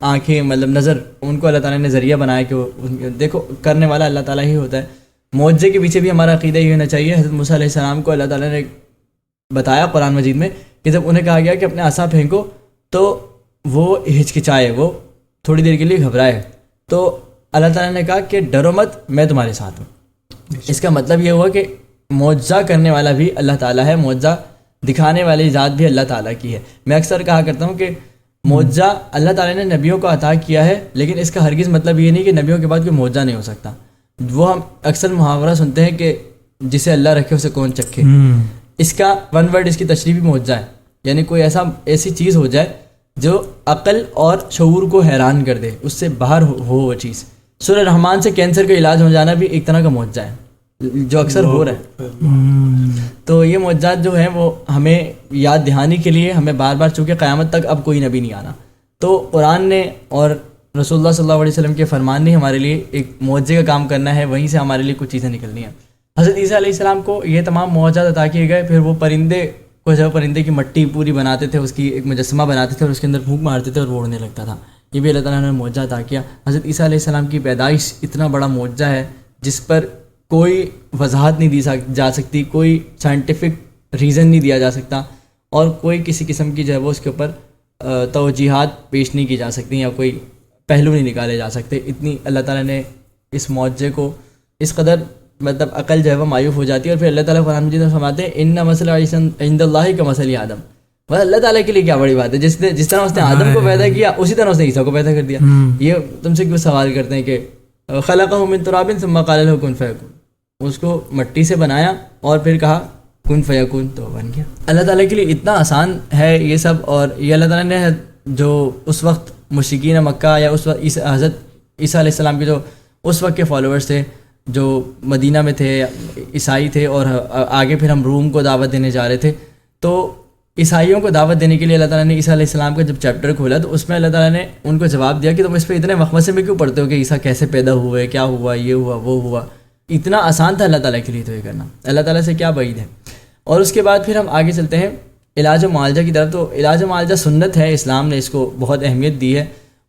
[SPEAKER 3] آنکھیں مطلب نظر ان کو اللہ تعالیٰ نے ذریعہ بنایا کہ وہ دیکھو کرنے والا اللہ تعالیٰ ہی ہوتا ہے. معجزے کے پیچھے بھی ہمارا عقیدہ یہ ہونا چاہیے. حضرت موسیٰ علیہ السلام کو اللہ تعالیٰ نے بتایا قرآن مجید میں کہ جب انہیں کہا گیا کہ اپنے عصا پھینکو تو وہ ہچکچائے, وہ تھوڑی دیر کے لیے گھبرائے, تو اللہ تعالیٰ نے کہا کہ ڈرو مت, میں تمہارے ساتھ ہوں. اس کا مطلب یہ ہوا کہ معجزہ کرنے والا بھی اللہ تعالیٰ ہے, معجزہ دکھانے والی ذات بھی اللہ تعالیٰ کی ہے. میں اکثر کہا کرتا ہوں کہ معجزہ اللہ تعالیٰ نے نبیوں کو عطا کیا ہے, لیکن اس کا ہرگز مطلب یہ نہیں کہ نبیوں کے بعد کوئی معجزہ نہیں ہو سکتا. وہ ہم اکثر محاورہ سنتے ہیں کہ جسے اللہ رکھے اسے کون چکھے. اس کا ون ورڈ اس کی تشریح بھی معجزہ ہے, یعنی کوئی ایسی چیز ہو جائے جو عقل اور شعور کو حیران کر دے, اس سے باہر ہو وہ چیز. سورہ رحمان سے کینسر کا علاج ہو جانا بھی ایک طرح کا معجزہ ہے جو اکثر ہو رہا ہے. تو یہ معجزات جو ہیں وہ ہمیں یاد دہانی کے لیے ہمیں بار بار, چونکہ قیامت تک اب کوئی نبی نہیں آنا, تو قرآن نے اور رسول اللہ صلی اللہ علیہ وسلم کے فرمان نے ہمارے لیے ایک معجزے کا کام کرنا ہے, وہیں سے ہمارے لیے کچھ چیزیں نکلنی ہیں. حضرت عیسیٰ علیہ السلام کو یہ تمام معجزات عطا کیے گئے. پھر وہ پرندے کو جب پرندے کی مٹی پوری بناتے تھے, اس کی ایک مجسمہ بناتے تھے اور اس کے اندر پھونک مارتے تھے اور وہ اڑنے لگتا تھا, یہ بھی اللہ تعالیٰ نے معجزہ عطا کیا. حضرت عیسیٰ علیہ السلام کی پیدائش اتنا بڑا معجزہ ہے جس پر کوئی وضاحت نہیں دی جا سکتی, کوئی سائنٹیفک ریزن نہیں دیا جا سکتا, اور کوئی کسی قسم کی جو ہے وہ اس کے اوپر توجیحات پیش نہیں کی جا سکتی یا کوئی پہلو نہیں نکالے جا سکتے. اتنی اللہ تعالیٰ نے اس معجزے کو اس قدر مطلب عقل جو ہے وہ معیوب ہو جاتی ہے. اور پھر اللہ تعالیٰ قرآن مجید میں فرماتے ہیں ان مثل عیسی عند اللہ کمثل آدم. بس اللہ تعالیٰ کے لیے کیا بڑی بات ہے, جس طرح اس نے آدم کو پیدا کیا اسی طرح اس نے عیسیٰ کو پیدا کر دیا. یہ تم سے کیوں سوال کرتے ہیں کہ خلقہ من تراب ثم قال له کن فیکون, اس کو مٹی سے بنایا اور پھر کہا کن فیکون تو بن گیا. اللہ تعالیٰ کے لیے اتنا آسان ہے یہ سب. اور یہ اللہ تعالیٰ نے جو اس وقت مشرکین مکہ یا اس وقت حضرت عیسیٰ علیہ السلام کے جو اس وقت کے فالوورز تھے جو مدینہ میں تھے, عیسائی تھے, اور آگے پھر ہم روم کو دعوت دینے جا رہے تھے, تو عیسائیوں کو دعوت دینے کے لیے اللہ تعالیٰ نے عیسیٰ علیہ السلام کا جب چیپٹر کھولا تو اس میں اللہ تعالیٰ نے ان کو جواب دیا کہ تم اس پہ اتنے مخمصے میں کیوں پڑھتے ہو کہ عیسیٰ کیسے پیدا ہوئے, کیا ہوا, یہ ہوا, وہ ہوا. اتنا آسان تھا اللہ تعالیٰ کے لیے تو یہ کرنا, اللہ تعالیٰ سے کیا بعید ہے. اور اس کے بعد پھر ہم آگے چلتے ہیں علاج و معالجہ کی طرف. تو علاج و معالجہ سنت ہے, اسلام نے اس کو بہت اہمیت دی ہے,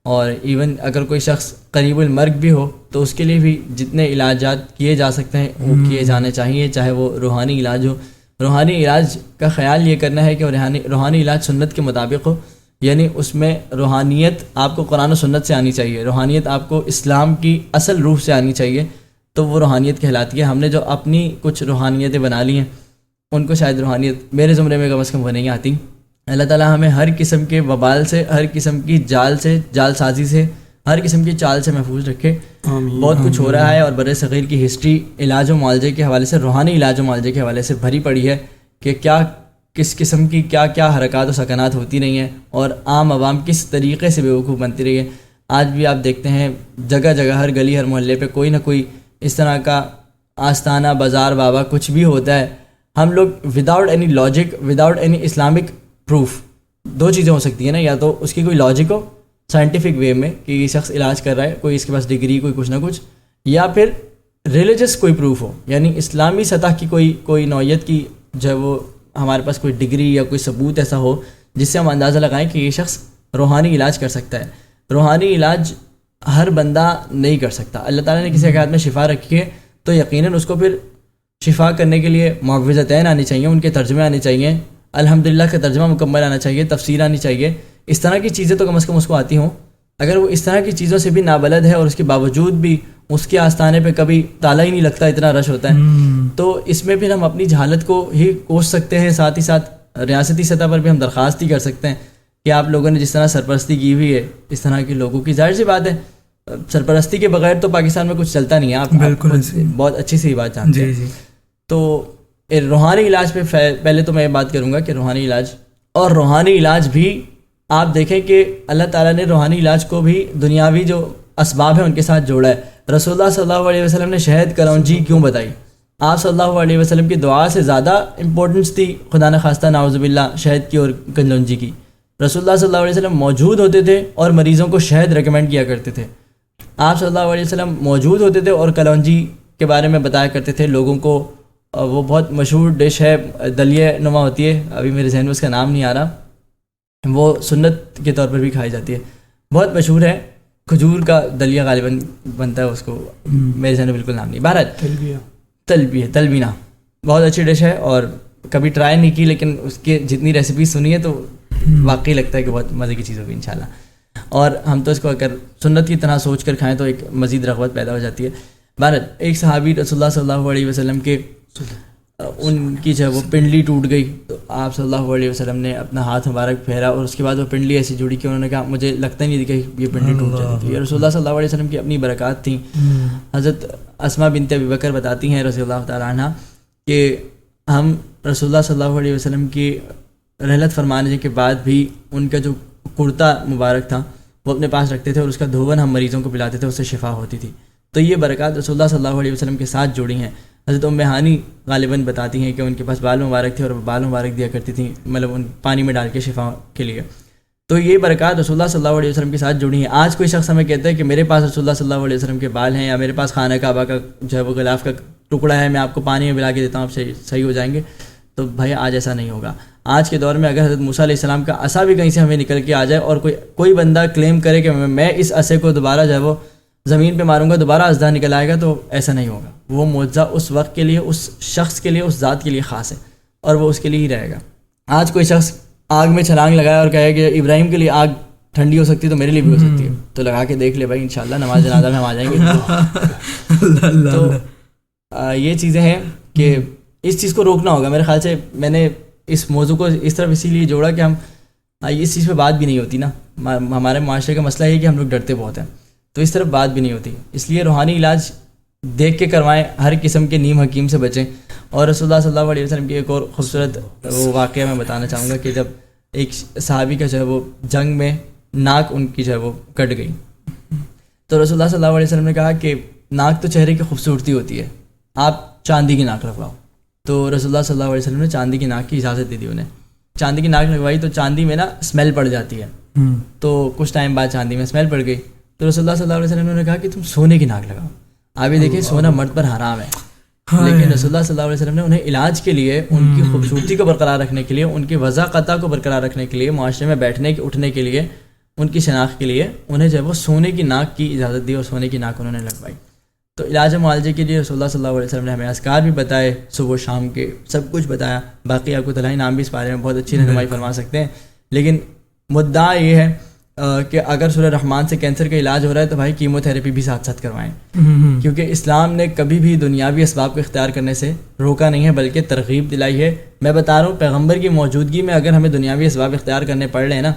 [SPEAKER 3] اور ایون اگر کوئی شخص قریب المرگ بھی ہو تو اس کے لیے بھی جتنے علاجات کیے جا سکتے ہیں وہ کیے جانے چاہیے, چاہے وہ روحانی علاج ہو. روحانی علاج کا خیال یہ کرنا ہے کہ روحانی علاج سنت کے مطابق ہو, یعنی اس میں روحانیت آپ کو قرآن و سنت سے آنی چاہیے, روحانیت آپ کو اسلام کی اصل روح سے آنی چاہیے, تو وہ روحانیت کہلاتی ہے. ہم نے جو اپنی کچھ روحانیتیں بنا لی ہیں ان کو شاید روحانیت میرے زمرے میں کم از کم وہ نہیں آتی. اللہ تعالیٰ ہمیں ہر قسم کے وبال سے, ہر قسم کی جال سازی سے, ہر قسم کی چال سے محفوظ رکھے. بہت کچھ ہو رہا ہے, اور بر صغیر کی ہسٹری علاج و معالجے کے حوالے سے, روحانی علاج و معالجے کے حوالے سے بھری پڑی ہے کہ کس قسم کی کیا حرکات و سکنات ہوتی رہی ہیں, اور عام عوام کس طریقے سے بیوقوف بنتی رہی ہے. آج بھی آپ دیکھتے ہیں جگہ جگہ, ہر گلی, ہر محلے پہ کوئی نہ کوئی اس طرح کا آستانہ, بازار, بابا کچھ بھی ہوتا ہے. ہم لوگ without any logic, without any Islamic proof, دو چیزیں ہو سکتی ہیں نا, یا تو اس کی کوئی لاجک ہو سائنٹیفک وے میں کہ یہ شخص علاج کر رہا ہے, کوئی اس کے پاس ڈگری, کوئی کچھ نہ کچھ, یا پھر ریلیجس کوئی پروف ہو, یعنی اسلامی سطح کی کوئی نوعیت کی جو ہے وہ ہمارے پاس کوئی ڈگری یا کوئی ثبوت ایسا ہو جس سے ہم اندازہ لگائیں کہ یہ شخص روحانی علاج کر سکتا ہے. روحانی علاج ہر بندہ نہیں کر سکتا. اللہ تعالیٰ نے کسی حالت میں شفا رکھی ہے تو یقیناً اس کو پھر شفا کرنے کے لیے معوذتین آنی چاہیے, ان کے ترجمے آنے چاہیے, الحمدللہ کا ترجمہ مکمل آنا چاہیے, تفسیر آنی چاہیے. اس طرح کی چیزیں تو کم از کم اس کو آتی ہوں. اگر وہ اس طرح کی چیزوں سے بھی نابلد ہے اور اس کے باوجود بھی اس کے آستانے پہ کبھی تالا ہی نہیں لگتا, اتنا رش ہوتا ہے, تو اس میں پھر ہم اپنی جہالت کو ہی کوس سکتے ہیں. ساتھ ہی ساتھ ریاستی سطح پر بھی ہم درخواست ہی کر سکتے ہیں کہ آپ لوگوں نے جس طرح سرپرستی کی ہوئی ہے اس طرح کے لوگوں کی, ظاہر سی بات ہے سرپرستی کے بغیر تو پاکستان میں کچھ چلتا نہیں ہے. آپ بالکل بہت اچھی سی بات جانتے ہیں. تو روحانی علاج پہ پہلے تو میں یہ بات کروں گا کہ روحانی علاج بھی آپ دیکھیں کہ اللہ تعالیٰ نے روحانی علاج کو بھی دنیاوی جو اسباب ہیں ان کے ساتھ جوڑا ہے. رسول اللہ صلی اللہ علیہ وسلم نے شہد کلونجی کیوں بتائی؟ آپ صلی اللہ علیہ وسلم کی دعا سے زیادہ امپورٹنس تھی خدا نخواستہ نعوذ باللہ شہد کی اور کلونجی کی. رسول اللہ صلی اللہ علیہ وسلم موجود ہوتے تھے اور مریضوں کو شہد ریکمینڈ کیا کرتے تھے. آپ صلی اللہ علیہ وسلم موجود ہوتے تھے اور کلونجی کے بارے میں بتایا کرتے تھے لوگوں کو. وہ بہت مشہور ڈش ہے, دلیہ نما ہوتی ہے, ابھی میرے ذہن میں اس کا نام نہیں آ رہا, وہ سنت کے طور پر بھی کھائی جاتی ہے. بہت مشہور ہے، کھجور کا دلیا غالباً بنتا ہے، اس کو میرے ذہن میں بالکل نام نہیں، بہرحال تلبینہ بہت اچھی ڈش ہے، اور کبھی ٹرائی نہیں کی لیکن اس کے جتنی ریسیپی سنی ہے تو واقعی لگتا ہے کہ بہت مزے کی چیز ہوگی انشاءاللہ. اور ہم تو اس کو اگر سنت کی طرح سوچ کر کھائیں تو ایک مزید رغبت پیدا ہو جاتی ہے. بہرحال ایک صحابی رسول اللہ صلی اللہ علیہ وسلم کے ان کی جو ہے وہ پنڈلی ٹوٹ گئی، تو آپ صلی اللہ علیہ وسلم نے اپنا ہاتھ مبارک پھیرا اور اس کے بعد وہ پنڈلی ایسی جڑی کہ انہوں نے کہا مجھے لگتا ہی نہیں تھا کہ یہ پنڈلی ٹوٹ جاتی تھی. رسول اللہ صلی اللہ علیہ وسلم کی اپنی برکات تھیں. حضرت اسماء بنت ابی بکر بتاتی ہیں رضی اللہ تعالیٰ عنہ کہ ہم رسول اللہ صلی اللہ علیہ وسلم کی رحلت فرمانے کے بعد بھی ان کا جو کرتا مبارک تھا وہ اپنے پاس رکھتے تھے اور اس کا دھون ہم مریضوں کو پلاتے تھے، اس سے شفا ہوتی تھی. تو یہ برکات رسول اللہ صلی اللہ علیہ وسلم کے ساتھ جوڑی ہیں. حضرت ام ہانی غالباً بتاتی ہیں کہ ان کے پاس بال مبارک تھے اور بال مبارک دیا کرتی تھیں، مطلب ان پانی میں ڈال کے شفا کے لیے. تو یہ برکات رسول اللہ صلی اللہ علیہ وسلم کے ساتھ جڑی ہیں. آج کوئی شخص ہمیں کہتا ہے کہ میرے پاس رسول اللہ صلی اللہ علیہ وسلم کے بال ہیں، یا میرے پاس خانہ کعبہ کا جو ہے وہ غلاف کا ٹکڑا ہے، میں آپ کو پانی میں ملا کے دیتا ہوں، آپ صحیح ہو جائیں گے، تو بھائی آج ایسا نہیں ہوگا. آج کے دور میں اگر حضرت موسیٰ علیہ السلام کا عصا بھی کہیں سے ہمیں نکل کے آ جائے اور کوئی بندہ کلیم کرے کہ میں اس عصے کو دوبارہ جو ہے وہ زمین پہ ماروں گا دوبارہ اژدھا نکل آئے گا، تو ایسا نہیں ہوگا. وہ معجزہ اس وقت کے لیے، اس شخص کے لیے، اس ذات کے لیے خاص ہے اور وہ اس کے لیے ہی رہے گا. آج کوئی شخص آگ میں چھلانگ لگائے اور کہے کہ ابراہیم کے لیے آگ ٹھنڈی ہو سکتی ہے تو میرے لیے بھی ہو سکتی ہے، تو لگا کے دیکھ لے بھائی، انشاءاللہ نماز جنازہ میں ہم آ جائیں گے. تو یہ چیزیں ہیں کہ اس چیز کو روکنا ہوگا. میرے خیال سے میں نے اس موضوع کو اس طرف اسی لیے جوڑا کہ ہم اس چیز پہ بات بھی نہیں ہوتی نا. ہمارے معاشرے کا مسئلہ یہ ہے کہ ہم لوگ ڈرتے بہت ہیں، تو اس طرف بات بھی نہیں ہوتی. اس لیے روحانی علاج دیکھ کے کروائیں، ہر قسم کے نیم حکیم سے بچیں. اور رسول اللہ صلی اللہ علیہ وسلم کی ایک اور خوبصورت وہ واقعہ میں بتانا چاہوں گا کہ جب ایک صحابی کا جو ہے وہ جنگ میں ناک ان کی جو ہے وہ کٹ گئی، تو رسول اللہ صلی اللہ علیہ وسلم نے کہا کہ ناک تو چہرے کی خوبصورتی ہوتی ہے، آپ چاندی کی ناک لگواؤ. تو رسول اللہ صلی اللہ علیہ وسلم نے چاندی کی ناک کی اجازت دی انہیں. چاندی کی ناک لگوائی تو چاندی میں نا اسمیل پڑ جاتی ہے، تو کچھ ٹائم بعد چاندی میں اسمیل پڑ گئی. تو رسول اللہ صلی اللہ علیہ وسلم نے کہا کہ تم سونے کی ناک لگاؤ. آپ یہ دیکھیں سونا مرد پر حرام ہے، لیکن رسول اللہ صلی اللہ علیہ وسلم نے انہیں علاج کے لیے، ان کی خوبصورتی کو برقرار رکھنے کے لیے، ان کی وضاقتہ کو برقرار رکھنے کے لیے، معاشرے میں بیٹھنے کے اٹھنے کے لیے، ان کی شناخت کے لیے انہیں جو ہے وہ سونے کی ناک کی اجازت دی اور سونے کی ناک انہوں نے لگوائی. تو علاج معالجے کے لیے رسول اللہ صلی اللہ علیہ وسلم نے ہمیں اذکار بھی بتائے، صبح و شام کے سب کچھ بتایا. باقی آپ کو طلائی نام بھی اس بارے میں بہت اچھی رہنمائی فرما سکتے ہیں. لیکن مدعا یہ ہے کہ اگر سورہ رحمان سے کینسر کا علاج ہو رہا ہے تو بھائی کیمو تھراپی بھی ساتھ ساتھ کروائیں، کیونکہ اسلام نے کبھی بھی دنیاوی اسباب کو اختیار کرنے سے روکا نہیں ہے بلکہ ترغیب دلائی ہے. میں بتا رہا ہوں پیغمبر کی موجودگی میں اگر ہمیں دنیاوی اسباب اختیار کرنے پڑ رہے ہیں نا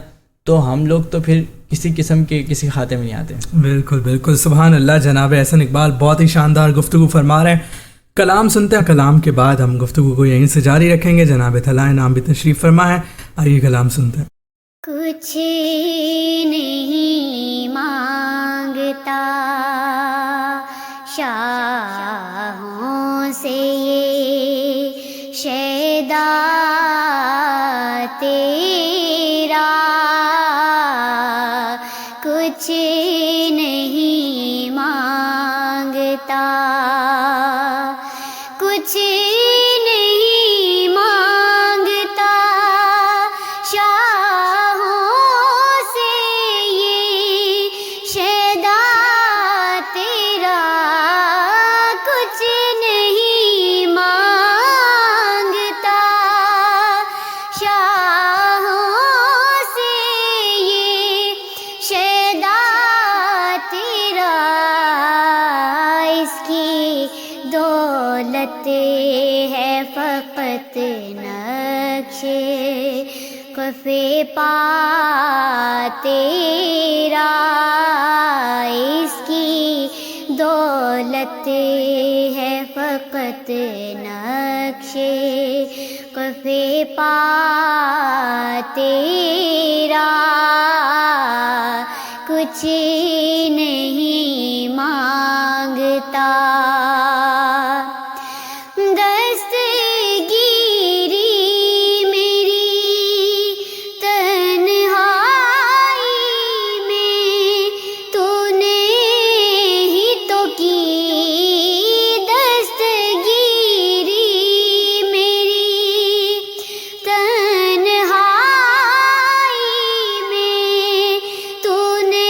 [SPEAKER 3] تو ہم لوگ تو پھر کسی قسم کے کسی خاتے میں نہیں آتے.
[SPEAKER 2] بالکل بالکل، سبحان اللہ. جناب احسن اقبال بہت ہی شاندار گفتگو فرما رہے ہیں. کلام سنتے ہیں، کلام کے بعد ہم گفتگو کو یہیں سے جاری رکھیں گے. جناب طلائع نام بھی تشریف فرما ہے، آئیے کلام سنتے ہیں.
[SPEAKER 9] کچھ نہیں مانگتا شاہوں سے یہ شیدا تیرا، کچھ نہیں مانگتا، کچھ نہیں مانگتا شاہوں سے یہ شیدا تیرا، کچھ نہیں مانگتا شاہوں سے یہ شیدا تیرا، اس کی دولت ہے فقط نقش کفِ پا تیرا، اس کی دولت ہے فقط نقش کفِ پا تیرا، کچھ نہیں مانگتا. تو نے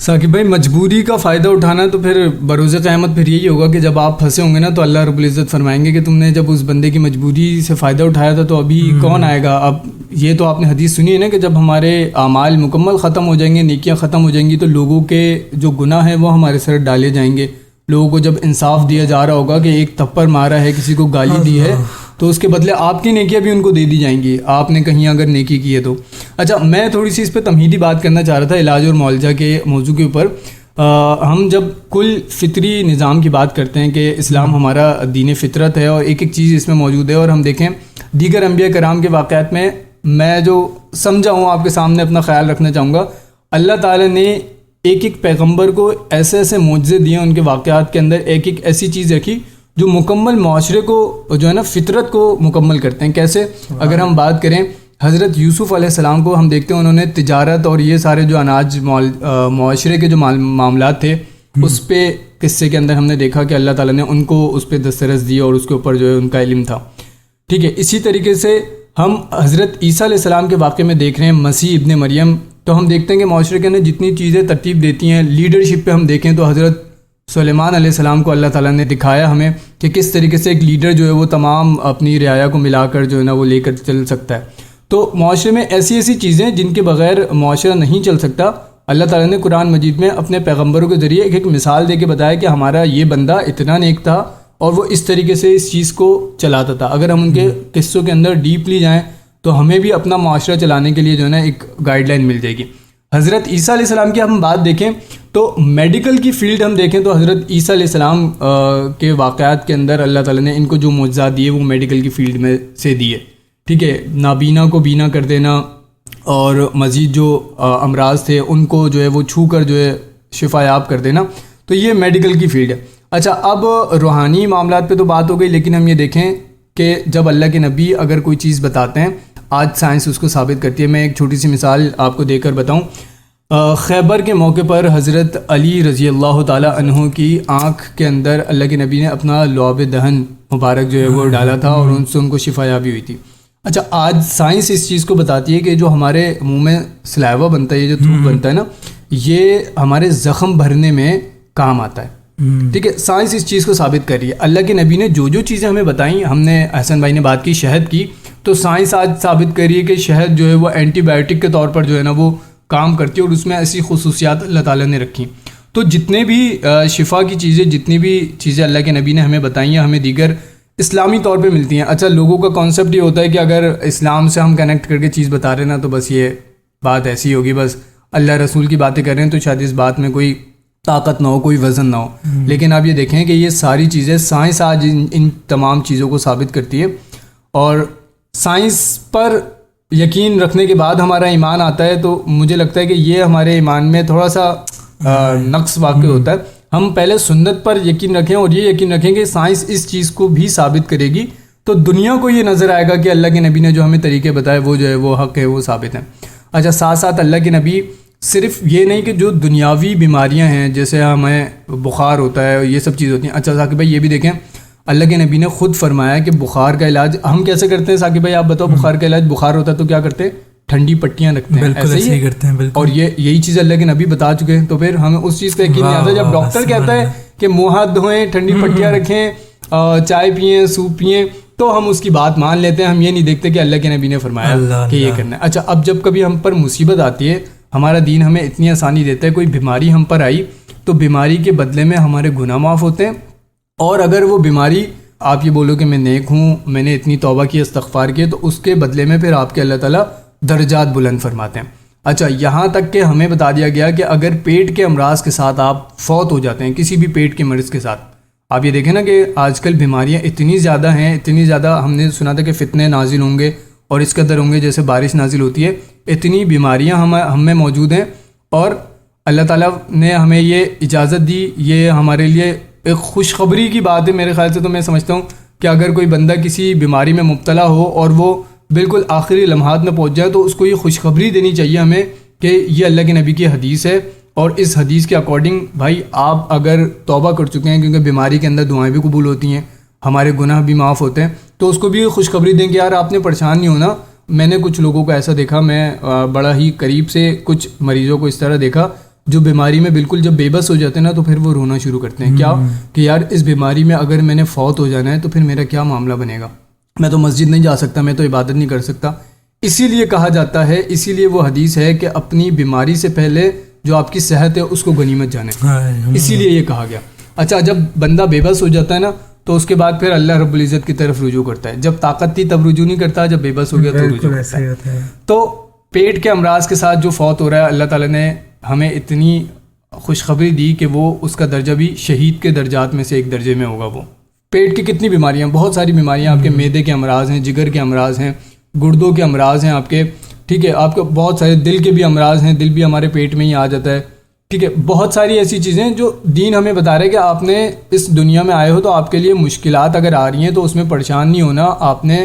[SPEAKER 6] ثاقب بھائی مجبوری کا فائدہ اٹھانا تو پھر بروز قیامت پھر یہی ہوگا کہ جب آپ پھنسے ہوں گے نا تو اللہ رب العزت فرمائیں گے کہ تم نے جب اس بندے کی مجبوری سے فائدہ اٹھایا تھا تو ابھی کون آئے گا. اب یہ تو آپ نے حدیث سنی ہے نا کہ جب ہمارے اعمال مکمل ختم ہو جائیں گے, نیکیاں ختم ہو جائیں گی, تو لوگوں کے جو گناہ ہیں وہ ہمارے سر ڈالے جائیں گے. لوگوں کو جب انصاف دیا جا رہا ہوگا کہ ایک تھپڑ مارا ہے, کسی کو گالی دی ہے, تو اس کے بدلے آپ کی نیکیاں بھی ان کو دے دی جائیں گی, آپ نے کہیں اگر نیکی کی ہے تو. اچھا, میں تھوڑی سی اس پہ تمہیدی بات کرنا چاہ رہا تھا علاج اور معالجہ کے موضوع کے اوپر. ہم جب کل فطری نظام کی بات کرتے ہیں کہ اسلام ہمارا دین فطرت ہے اور ایک ایک چیز اس میں موجود ہے, اور ہم دیکھیں دیگر انبیاء کرام کے واقعات میں جو سمجھا ہوں آپ کے سامنے اپنا خیال رکھنا چاہوں گا. اللہ تعالیٰ نے ایک ایک پیغمبر کو ایسے ایسے معجزے دیے, ان کے واقعات کے اندر ایک ایک ایسی چیز رکھی جو مکمل معاشرے کو جو ہے نا فطرت کو مکمل کرتے ہیں. کیسے؟ اگر ہم بات کریں حضرت یوسف علیہ السلام کو, ہم دیکھتے ہیں انہوں نے تجارت اور یہ سارے جو اناج معاشرے کے جو معاملات تھے اس پہ قصے کے اندر ہم نے دیکھا کہ اللہ تعالیٰ نے ان کو اس پہ دسترس دی اور اس کے اوپر جو ہے ان کا علم تھا. ٹھیک ہے, اسی طریقے سے ہم حضرت عیسیٰ علیہ السلام کے واقعے میں دیکھ رہے ہیں, مسیح ابن مریم, تو ہم دیکھتے ہیں کہ معاشرے کے اندر جتنی چیزیں ترتیب دیتی ہیں, لیڈرشپ پہ ہم دیکھیں تو حضرت سلیمان علیہ السلام کو اللہ تعالیٰ نے دکھایا ہمیں کہ کس طریقے سے ایک لیڈر جو ہے وہ تمام اپنی رعایا کو ملا کر جو ہے نا وہ لے کر چل سکتا ہے. تو معاشرے میں ایسی ایسی چیزیں جن کے بغیر معاشرہ نہیں چل سکتا, اللہ تعالیٰ نے قرآن مجید میں اپنے پیغمبروں کے ذریعے ایک ایک مثال دے کے بتایا کہ ہمارا یہ بندہ اتنا نیک تھا اور وہ اس طریقے سے اس چیز کو چلاتا تھا. اگر ہم ان کے قصوں کے اندر ڈیپلی جائیں تو ہمیں بھی اپنا معاشرہ چلانے کے لیے جو ہے نا ایک گائیڈ لائن مل جائے گی. حضرت عیسیٰ علیہ السلام کی ہم بات دیکھیں تو میڈیکل کی فیلڈ ہم دیکھیں تو حضرت عیسیٰ علیہ السلام کے واقعات کے اندر اللہ تعالیٰ نے ان کو جو معجزات دیے وہ میڈیکل کی فیلڈ میں سے دیے. ٹھیک ہے, نابینا کو بینا کر دینا اور مزید جو امراض تھے ان کو جو ہے وہ چھو کر جو ہے شفا یاب کر دینا, تو یہ میڈیکل کی فیلڈ ہے. اچھا, اب روحانی معاملات پہ تو بات ہو گئی, لیکن ہم یہ دیکھیں کہ جب اللہ کے نبی اگر کوئی چیز بتاتے ہیں, آج سائنس اس کو ثابت کرتی ہے. میں ایک چھوٹی سی مثال آپ کو دے کر بتاؤں. خیبر کے موقع پر حضرت علی رضی اللہ تعالیٰ عنہ کی آنکھ کے اندر اللہ کے نبی نے اپنا لعاب دہن مبارک جو ہے وہ ڈالا تھا اور ان سے ان کو شفا یابی ہوئی تھی. اچھا, آج سائنس اس چیز کو بتاتی ہے کہ جو ہمارے منہ میں سلائیوا بنتا ہے, یہ جو تھوک بنتا ہے نا, یہ ہمارے زخم بھرنے میں کام آتا ہے. ٹھیک ہے, سائنس اس چیز کو ثابت کر رہی ہے. اللہ کے نبی نے جو جو چیزیں ہمیں بتائیں, ہم نے احسن بھائی نے بات کی شہد کی, تو سائنس آج ثابت کر رہی ہے کہ شہد جو ہے وہ اینٹی بائیوٹک کے طور پر جو ہے نا وہ کام کرتی ہے, اور اس میں ایسی خصوصیات اللہ تعالیٰ نے رکھی. تو جتنے بھی شفا کی چیزیں, جتنی بھی چیزیں اللہ کے نبی نے ہمیں بتائی ہیں, ہمیں دیگر اسلامی طور پہ ملتی ہیں. اچھا, لوگوں کا کانسیپٹ یہ ہوتا ہے کہ اگر اسلام سے ہم کنیکٹ کر کے چیز بتا رہے ہیں نا تو بس یہ بات ایسی ہوگی, بس اللہ رسول کی باتیں کر رہے ہیں تو شاید اس بات میں کوئی طاقت نہ ہو, کوئی وزن نہ ہو. لیکن آپ یہ دیکھیں کہ یہ ساری چیزیں سائنس آج ان تمام چیزوں کو ثابت کرتی ہے, اور سائنس پر یقین رکھنے کے بعد ہمارا ایمان آتا ہے. تو مجھے لگتا ہے کہ یہ ہمارے ایمان میں تھوڑا سا نقص واقع ہوتا ہے. ہم پہلے سنت پر یقین رکھیں اور یہ یقین رکھیں کہ سائنس اس چیز کو بھی ثابت کرے گی, تو دنیا کو یہ نظر آئے گا کہ اللہ کے نبی نے جو ہمیں طریقے بتائے وہ جو ہے وہ حق ہے, وہ ثابت ہیں. اچھا, ساتھ ساتھ اللہ کے نبی صرف یہ نہیں کہ جو دنیاوی بیماریاں ہیں جیسے ہمیں بخار ہوتا ہے, یہ سب چیز ہوتی ہیں. اچھا ثاقب بھائی, یہ بھی دیکھیں اللہ کے نبی نے خود فرمایا کہ بخار کا علاج ہم کیسے کرتے ہیں. ثاقب بھائی آپ بتاؤ, بخار کا علاج, بخار ہوتا ہے تو کیا کرتے ہیں, ٹھنڈی پٹیاں رکھتے ہیں, ایسے ہی کرتے ہیں. اور یہی چیز اللہ کے نبی بتا چکے ہیں, تو پھر ہمیں اس چیز کا یقین نہیں آتا جب ڈاکٹر کہتا ہے کہ منہ ہاتھ دھوئیں, ٹھنڈی پٹیاں رکھیں, چائے پئیں, سوپ پئیں, تو ہم اس کی بات مان لیتے ہیں. ہم یہ نہیں دیکھتے کہ اللہ کے نبی نے فرمایا کہ یہ کرنا ہے. اچھا, اب جب کبھی ہم پر مصیبت آتی ہے, ہمارا دین ہمیں اتنی آسانی دیتا ہے, کوئی بیماری ہم پر آئی تو بیماری کے بدلے میں ہمارے گناہ معاف ہوتے ہیں, اور اگر وہ بیماری آپ یہ بولو کہ میں نیک ہوں, میں نے اتنی توبہ کی, استغفار کی, تو اس کے بدلے میں پھر آپ کے اللہ تعالیٰ درجات بلند فرماتے ہیں. اچھا, یہاں تک کہ ہمیں بتا دیا گیا کہ اگر پیٹ کے امراض کے ساتھ آپ فوت ہو جاتے ہیں, کسی بھی پیٹ کے مرض کے ساتھ, آپ یہ دیکھیں نا کہ آج کل بیماریاں اتنی زیادہ ہیں, اتنی زیادہ, ہم نے سنا تھا کہ فتنے نازل ہوں گے اور اس قدر ہوں گے جیسے بارش نازل ہوتی ہے, اتنی بیماریاں ہم میں موجود ہیں, اور اللہ تعالیٰ نے ہمیں یہ اجازت دی. یہ ہمارے لیے ایک خوشخبری کی بات ہے میرے خیال سے. تو میں سمجھتا ہوں کہ اگر کوئی بندہ کسی بیماری میں مبتلا ہو اور وہ بالکل آخری لمحات میں پہنچ جائے تو اس کو یہ خوشخبری دینی چاہیے ہمیں کہ یہ اللہ کے نبی کی حدیث ہے, اور اس حدیث کے اکارڈنگ بھائی آپ اگر توبہ کر چکے ہیں, کیونکہ بیماری کے اندر دعائیں بھی قبول ہوتی ہیں, ہمارے گناہ بھی معاف ہوتے ہیں, تو اس کو بھی خوشخبری دیں کہ یار آپ نے پریشان نہیں ہونا. میں نے کچھ لوگوں کو ایسا دیکھا, میں بڑا ہی قریب سے کچھ مریضوں کو اس طرح دیکھا جو بیماری میں بالکل جب بے بس ہو جاتے ہیں نا تو پھر وہ رونا شروع کرتے ہیں. کیا کہ یار اس بیماری میں اگر میں نے فوت ہو جانا ہے تو پھر میرا کیا معاملہ بنے گا, میں تو مسجد نہیں جا سکتا, میں تو عبادت نہیں کر سکتا. اسی لیے کہا جاتا ہے, اسی لیے وہ حدیث ہے کہ اپنی بیماری سے پہلے جو آپ کی صحت ہے اس کو غنیمت جانیں, اسی لیے یہ کہا گیا. اچھا, جب بندہ بے بس ہو جاتا ہے نا تو اس کے بعد پھر اللہ رب العزت کی طرف رجوع کرتا ہے. جب طاقت تھی تب رجوع نہیں کرتا, جب بے بس ہو گیا تو رجوع کرتا ہے. تو پیٹ کے امراض کے ساتھ جو فوت ہو رہا ہے, اللہ تعالیٰ نے ہمیں اتنی خوشخبری دی کہ وہ اس کا درجہ بھی شہید کے درجات میں سے ایک درجے میں ہوگا. وہ پیٹ کی کتنی بیماریاں, بہت ساری بیماریاں, آپ کے معدے کے امراض ہیں, جگر کے امراض ہیں, گردوں کے امراض ہیں آپ کے, ٹھیک ہے, آپ کے بہت سارے دل کے بھی امراض ہیں, دل بھی ہمارے پیٹ میں ہی آ جاتا ہے, ٹھیک ہے. بہت ساری ایسی چیزیں جو دین ہمیں بتا رہا ہے کہ آپ نے اس دنیا میں آئے ہو تو آپ کے لیے مشکلات اگر آ رہی ہیں تو اس میں پریشان نہیں ہونا, آپ نے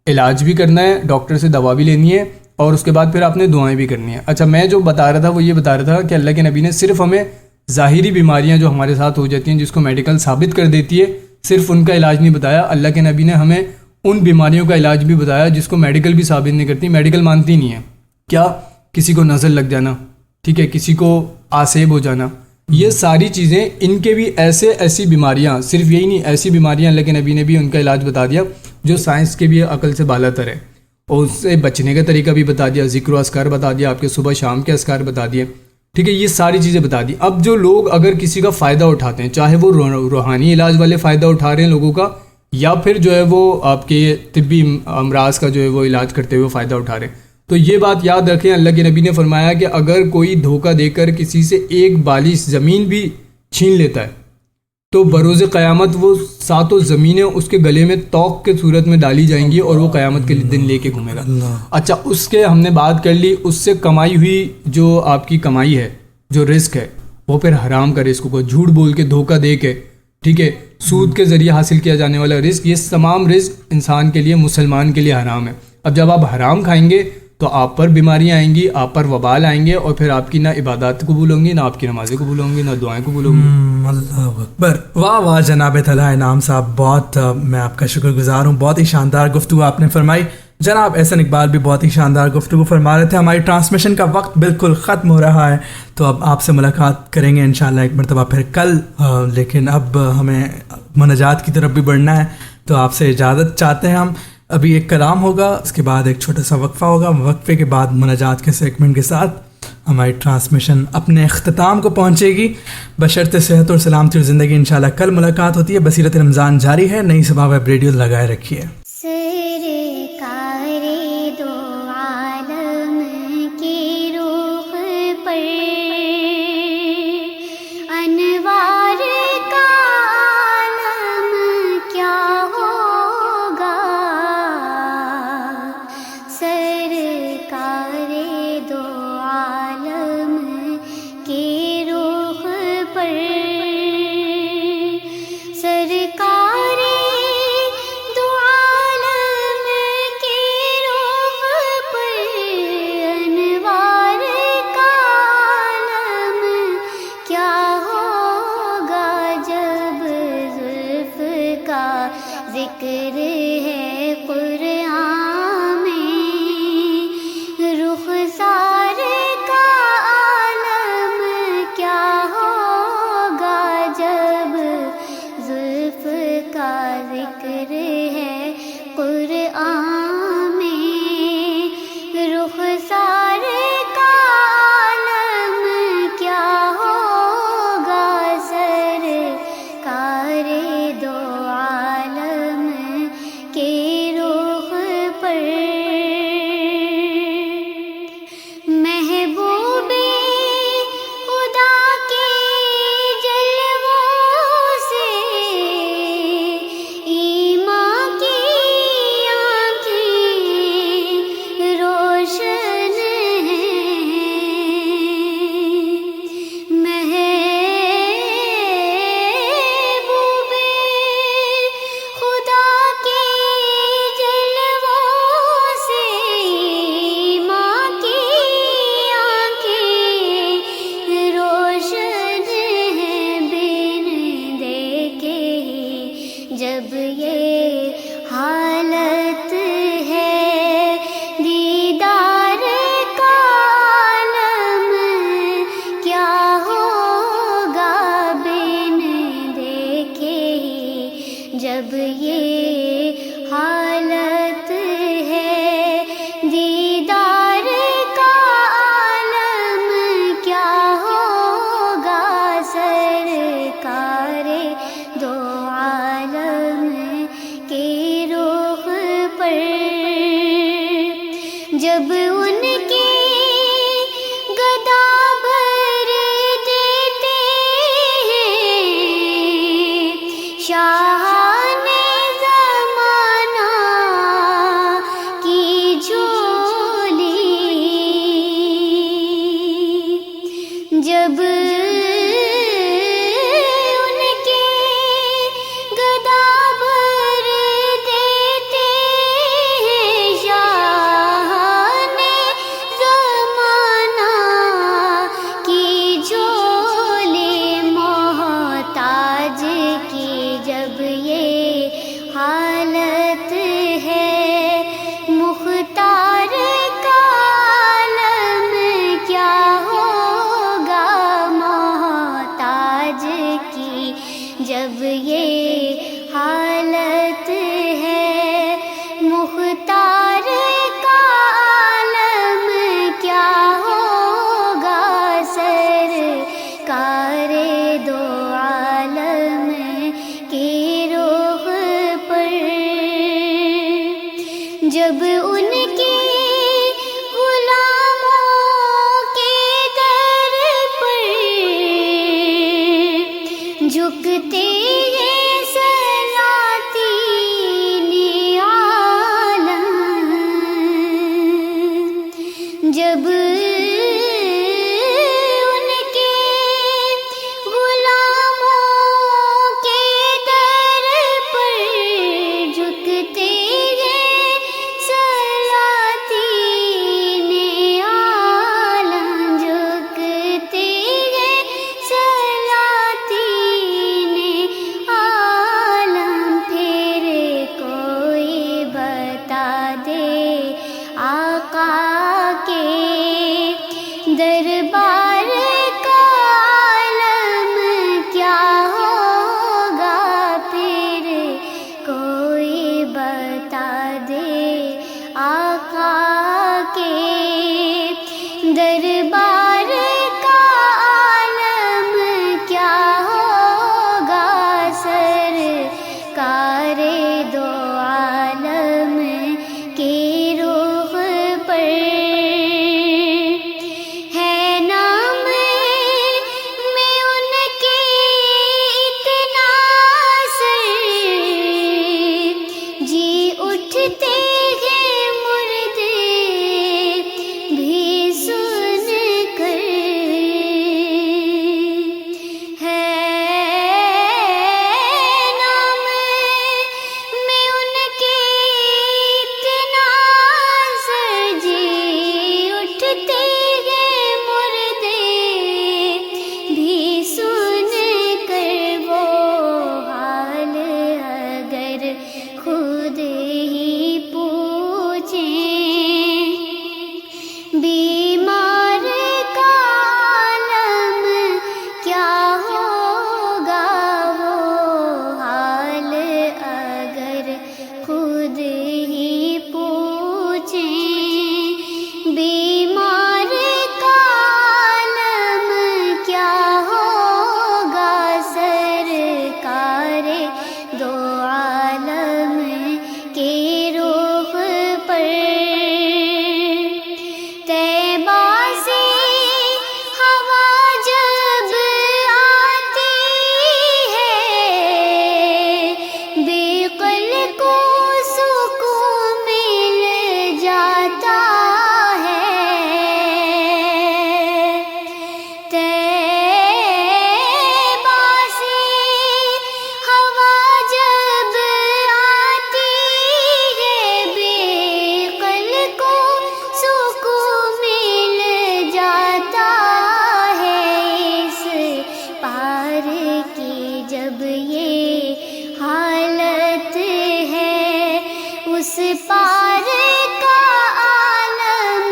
[SPEAKER 6] علاج بھی کرنا ہے, ڈاکٹر سے دوا بھی لینی ہے, اور اس کے بعد پھر آپ نے دعائیں بھی کرنی ہیں. اچھا, میں جو بتا رہا تھا وہ یہ بتا رہا تھا کہ اللہ کے نبی نے صرف ہمیں ظاہری بیماریاں جو ہمارے ساتھ ہو جاتی ہیں جس کو میڈیکل ثابت کر دیتی ہے, صرف ان کا علاج نہیں بتایا. اللہ کے نبی نے ہمیں ان بیماریوں کا علاج بھی بتایا جس کو میڈیکل بھی ثابت نہیں کرتی, میڈیکل مانتی نہیں ہے. کیا, کسی کو نظر لگ جانا, ٹھیک ہے, کسی کو آسیب ہو جانا, یہ ساری چیزیں, ان کے بھی ایسی بیماریاں, صرف یہی نہیں, ایسی بیماریاں اللہ کے نبی نے بھی ان کا علاج بتا دیا جو سائنس کے بھی عقل سے بالا تر ہے, اور اس سے بچنے کا طریقہ بھی بتا دیا, ذکر و اذکار بتا دیا, آپ کے صبح شام کے اذکار بتا دیے, ٹھیک ہے, یہ ساری چیزیں بتا دی. اب جو لوگ اگر کسی کا فائدہ اٹھاتے ہیں, چاہے وہ روحانی علاج والے فائدہ اٹھا رہے ہیں لوگوں کا, یا پھر جو ہے وہ آپ کے طبی امراض کا جو ہے وہ علاج کرتے ہوئے فائدہ اٹھا رہے ہیں, تو یہ بات یاد رکھیں, اللہ کے نبی نے فرمایا کہ اگر کوئی دھوکہ دے کر کسی سے ایک بالش زمین بھی چھین لیتا ہے تو بروز قیامت وہ 7 زمینیں اس کے گلے میں توق کے صورت میں ڈالی جائیں گی اور وہ قیامت کے دن لے کے گھومے گا. اچھا, اس کے ہم نے بات کر لی, اس سے کمائی ہوئی جو آپ کی کمائی ہے, جو رزق ہے, وہ پھر حرام کا رزق کو جھوٹ بول کے, دھوکہ دے کے, ٹھیک ہے, سود کے ذریعے حاصل کیا جانے والا رزق, یہ تمام رزق انسان کے لیے, مسلمان کے لیے حرام ہے. اب جب آپ حرام کھائیں گے تو آپ پر بیماریاں آئیں گی, آپ پر وبال آئیں گے, اور پھر آپ کی نہ عبادات قبول ہوں گی, نہ آپ کی نمازیں قبول ہوں گی, نہ دعائیں قبول ہوں گی.
[SPEAKER 2] اللہ اکبر, واہ واہ جناب طلحہ انعام صاحب, بہت میں آپ کا شکر گزار ہوں, بہت ہی شاندار گفتگو آپ نے فرمائی. جناب احسن اقبال بھی بہت ہی شاندار گفتگو فرما رہے تھے. ہماری ٹرانسمیشن کا وقت بالکل ختم ہو رہا ہے, تو اب آپ سے ملاقات کریں گے انشاءاللہ ایک مرتبہ پھر کل, لیکن اب ہمیں مناجات کی طرف بھی بڑھنا ہے, تو آپ سے اجازت چاہتے ہیں ہم. ابھی ایک کلام ہوگا, اس کے بعد ایک چھوٹا سا وقفہ ہوگا, وقفے کے بعد مناجات کے سیگمنٹ کے ساتھ ہماری ٹرانسمیشن اپنے اختتام کو پہنچے گی بشرط صحت اور سلامتی اور زندگی. انشاءاللہ کل ملاقات ہوتی ہے. بصیرت رمضان جاری ہے, نئی صبح ویب ریڈیو لگائے رکھیے.
[SPEAKER 9] جب یہ حالت ہے مختار کا عالم کیا ہوگا سرکار دو عالم کی رخ پر جب ان کی جھکتے ہیں سلاطین عالم جب ان کے غلاموں کے در پر جھکتے ہیں سلاطین عالم جھکتے ہیں سلاطین عالم پھر کوئی بتا دے آقا کے دربار کا عالم کیا ہوگا پھر کوئی بتا دے آقا کے دربار کا عالم کیا ہوگا سرکار دو عالم کی رخ پر ہے نام میں ان کے اتنا اثر جی اٹھتے ہیں مردے بھی سن کر ہے نام میں ان کے اتنا اثر جی اٹھتے ہیں مردے بھی سن کر وہ حال اگر خود ہی پوچھیں بیمار کا عالم کیا ہوگا وہ حال اگر خود ہی پوچھیں بیمار کا عالم کیا ہوگا سرکار دو عالم کے رخ پر طیبہ سے ہوا جب آتی ہے بیقل کو سکون مل جاتا ہے طیبہ سے ہوا جب آتی ہے بیقل کو سکون مل جاتا ہے اس پار کی جب یہ حالت ہے اس پار کا عالم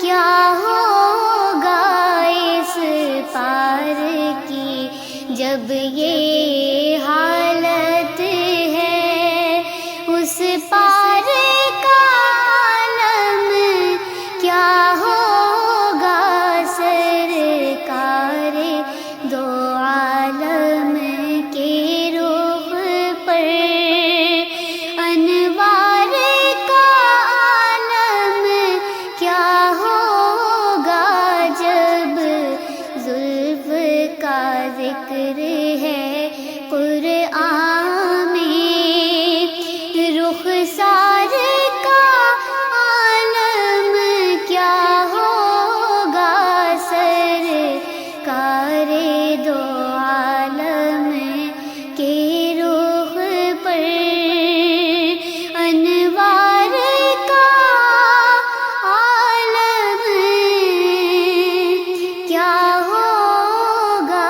[SPEAKER 9] کیا ہوگا اس پار کی جب یہ حالت ہے اس پار کا عالم کیا ہوگا سرکار دو عالم کے رخ پر انوار کا عالم کیا ہوگا جب زلف کا ذکر ہے قرآن میں رخسار کا عالم کیا ہوگا سرکار دو عالم کے رخ پر انوار کا عالم کیا ہوگا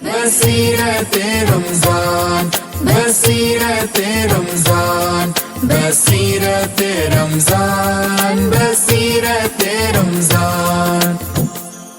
[SPEAKER 1] بصیرت رمضان بصیرت رمضان بصیرت رمضان بصیرت رمضان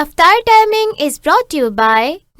[SPEAKER 4] Aftar timing is brought to you by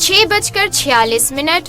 [SPEAKER 5] 6:46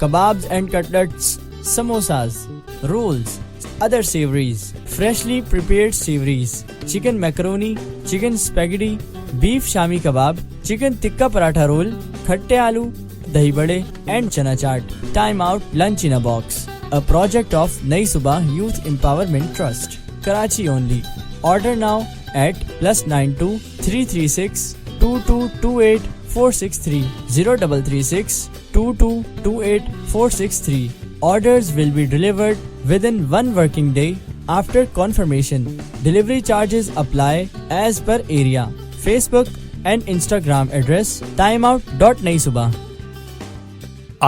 [SPEAKER 3] Kebabs and cutlets, samosas, rolls, other savories, freshly prepared savories, chicken macaroni, chicken spaghetti, beef shami kebab, chicken tikka paratha roll, khatte aloo, dahi bade and chana chaat. Time out lunch in a box, a project of Nai Subah Youth Empowerment Trust, Karachi only. Order now at +92 336 2228 463 0336 2228 463. Orders will be delivered within 1 working day after confirmation. Delivery charges apply as per area. Facebook and Instagram address timeout.naisubah.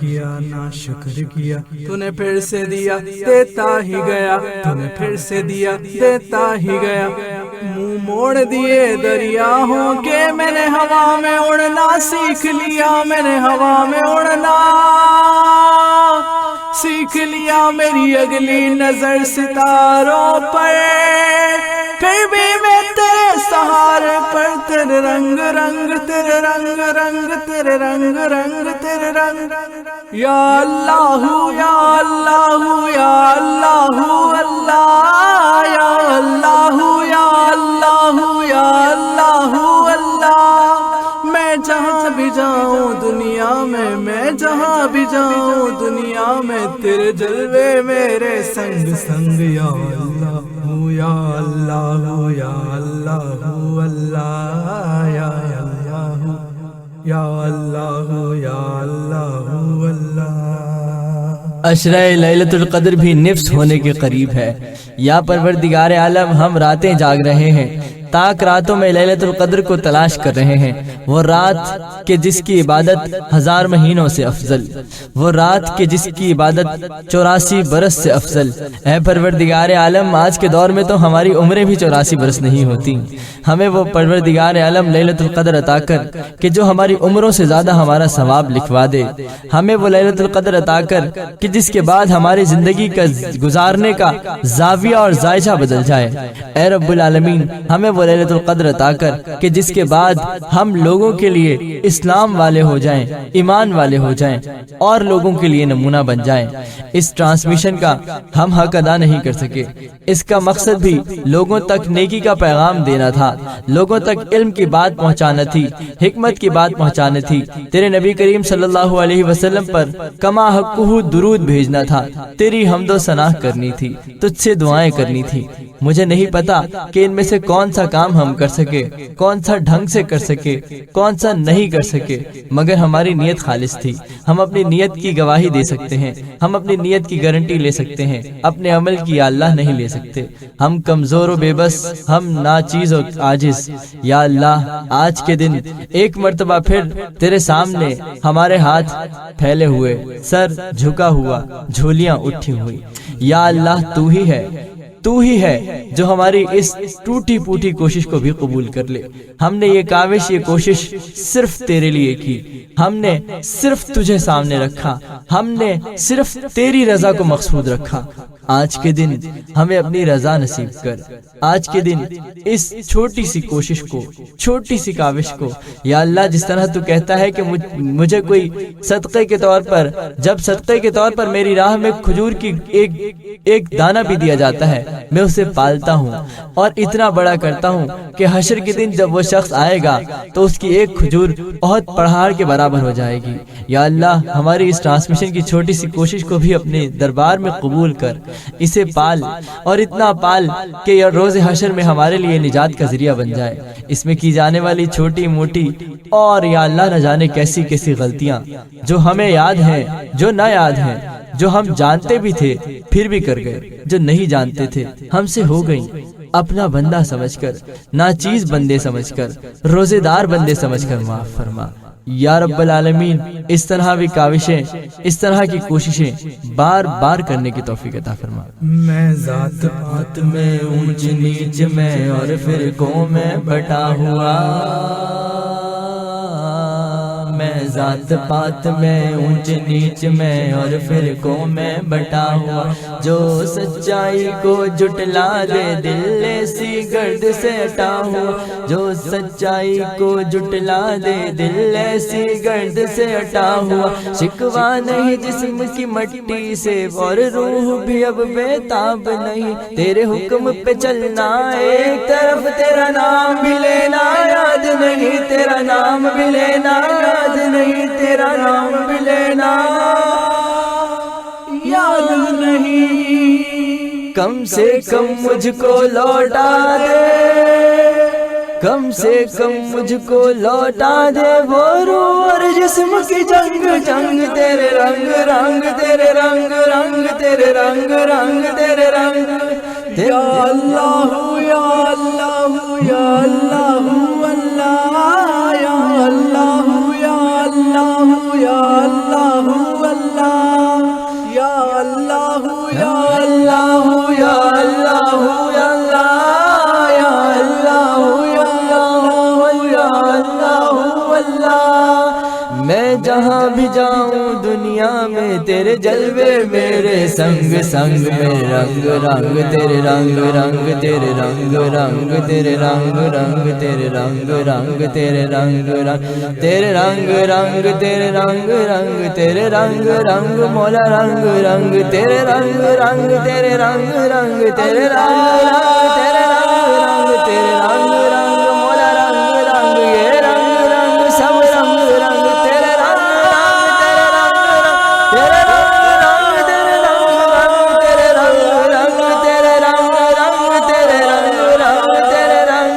[SPEAKER 2] کیا نا شکر کیا، تو نے پھر سے دیا دیتا ہی گیا، تو نے پھر سے دیا دیتا ہی گیا، منہ موڑ دیے دریاہوں کے، میں نے ہوا میں اڑنا سیکھ لیا، میں نے ہوا میں اڑنا سیکھ لیا، میری اگلی نظر ستاروں پر، پھر بھی میں تیرے سہارے پر، تیرے رنگ رنگ تیرے رنگ رنگ تیرے رنگ رنگ تیرے رنگ، یا اللہ یا اللہ یا اللہ اللہ، یا اللہ یا اللہ یا اللہ اللہ، میں جہاں بھی جاؤں دنیا میں جہاں بھی جاؤں دنیا میں، تیرے جلوے میرے سنگ سنگ، یا اللہ یا اللہ یا اللہ اللہ، یا اللہ یا اللہ یا اللہ اللہ۔
[SPEAKER 3] عشرہ لیلۃ القدر بھی نفس ہونے کے قریب ہے، یا پروردگار عالم ہم راتیں جاگ رہے ہیں، تاک راتوں میں لیلۃ القدر کو تلاش کر رہے ہیں، وہ رات کہ جس کی عبادت 1000 مہینوں سے افضل، وہ رات کہ جس کی عبادت 84 برس سے افضل۔ اے پروردگار عالم، آج کے دور میں تو ہماری عمریں بھی 84 برس نہیں ہوتی، ہمیں وہ پروردگار عالم لیلۃ القدر عطا کر کہ جو ہماری عمروں سے زیادہ ہمارا ثواب لکھوا دے، ہمیں وہ لیلۃ القدر عطا کر کہ جس کے بعد ہماری زندگی کا گزارنے کا زاویہ اور ذائقہ بدل جائے۔ اے رب العالمین، ہمیں وہ لیلۃ القدر عطا کر کہ جس کے بعد ہم لوگوں کے لیے اسلام والے ہو جائیں، ایمان والے ہو جائیں اور لوگوں کے لیے نمونہ بن جائیں۔ اس ٹرانسمیشن کا ہم حق ادا نہیں کر سکے، اس کا مقصد بھی لوگوں تک نیکی کا پیغام دینا تھا، لوگوں تک علم کی بات پہنچانا تھی، حکمت کی بات پہنچانا تھی، تیرے نبی کریم صلی اللہ علیہ وسلم پر کما حقہ درود بھیجنا تھا، تیری حمد و ثنا کرنی تھی، تجھ سے دعائیں کرنی تھی۔ مجھے نہیں پتا کہ ان میں سے کون سا کام ہم کر سکے، کون سا ڈھنگ سے کر سکے، کون سا نہیں کر سکے، مگر ہماری نیت خالص تھی۔ ہم اپنی نیت کی گواہی دے سکتے ہیں، ہم اپنی نیت کی گارنٹی لے سکتے ہیں، اپنے عمل کی یا اللہ نہیں لے سکتے۔ ہم کمزور و بے بس، ہم ناچیز و عاجز، یا اللہ آج کے دن ایک مرتبہ پھر تیرے سامنے ہمارے ہاتھ پھیلے ہوئے، سر جھکا ہوا، جھولیاں اٹھی ہوئی، یا اللہ تو ہی ہے، تو ہی ہے جو ہماری اس ٹوٹی پوٹی کوشش کو بھی قبول کر لے۔ ہم نے یہ کاوش، یہ کوشش صرف تیرے لیے کی، ہم نے صرف تجھے سامنے رکھا، ہم نے صرف تیری رضا کو مقصود رکھا۔ آج کے دن ہمیں اپنی رضا نصیب کر، آج کے دن اس چھوٹی سی کوشش کو، چھوٹی سی کاوش کو، یا اللہ جس طرح تو کہتا ہے کہ مجھے کوئی صدقے کے طور پر، جب صدقے کے طور پر میری راہ میں کھجور کی ایک دانہ بھی دیا جاتا ہے، میں اسے پالتا ہوں اور اتنا بڑا کرتا ہوں کہ حشر کے دن جب وہ شخص آئے گا تو اس کی ایک کھجور بہت پہاڑ کے برابر ہو جائے گی۔ یا اللہ ہماری اس ٹرانسمیشن کی چھوٹی سی کوشش کو بھی اپنے دربار میں قبول کر، اسے پال اور اتنا پال کہ یہ روز حشر میں ہمارے لیے نجات کا ذریعہ بن جائے۔ اس میں کی جانے والی چھوٹی موٹی اور یا اللہ نہ جانے کیسی کیسی غلطیاں جو ہمیں یاد ہیں، جو نہ یاد ہیں، جو ہم جانتے بھی تھے پھر بھی کر گئے، جو نہیں جانتے تھے ہم سے ہو گئی، اپنا بندہ سمجھ کر، ناچیز بندے سمجھ کر، روزے دار بندے سمجھ کر معاف فرما۔ یا رب العالمین اس طرح بھی کاوشیں، اس طرح کی کوششیں بار بار کرنے کی توفیق عطا فرما۔ میں ذات پات میں اونچ نیچ میں اور فرقوں میں بٹا ہوا، میں ذات پات میں اونچ نیچ میں اور فرقوں میں بٹا ہوا، جو سچائی کو جھٹلا دے دل ایسی گرد سے ہٹا ہوا، جو سچائی کو جھٹلا دے دل ایسی گرد سے ہٹا ہوا، شکوا نہیں جسم کی مٹی سے اور روح بھی اب بےتاب نہیں، تیرے حکم پہ چلنا ایک طرف، تیرا نام بھی لینا یاد نہیں، تیرا نام بھی لینا یاد نہیں، تیرا نام بھی لینا یاد نہیں۔ کم سے کم مجھ کو لوٹا دے، کم سے کم مجھ کو لوٹا دے وہ روح اور جسم کی جنگ، جنگ تیرے رنگ رنگ، تیرے رنگ رنگ، تیرے رنگ رنگ، تیرے رنگ۔ یا اللہ یا اللہ یا اللہ اللہ، یا اللہ یا اللہ یا اللہ یا اللہ یا اللہ یا اللہ یا اللہ یا اللہ یا اللہ اللہ. میں جہاں بھی جاؤں دنیا میں تیرے جلوے میرے سنگ سنگ میں رنگ رنگ تیرے رنگ رنگ تیرے رنگ رنگ تیرے رنگ رنگ تیرے رنگ رنگ تیرے رنگ رنگ تیرے رنگ رنگ تیرے رنگ رنگ تیرے رنگ رنگ مولا رنگ رنگ تیرے رنگ رنگ تیرے رنگ رنگ تیرے رنگ رنگ تیرے رنگ رنگ تیرے رنگ رنگ مولا رنگ رنگ یہ رنگ رنگ سب رنگ رنگ تیرے رنگ تیرے رنگ تیرے رنگ رنگ تیرے رنگ رنگ تیرے رنگ رنگ تیرے رنگ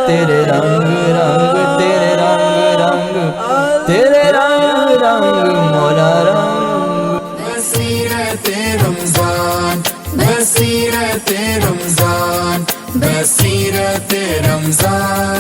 [SPEAKER 3] تیرے رنگ رنگ تیرے رنگ رنگ تیرے رنگ رنگ مولا رنگ.
[SPEAKER 1] بصیرت رمضان بصیرت رمضان بصیرت رمضان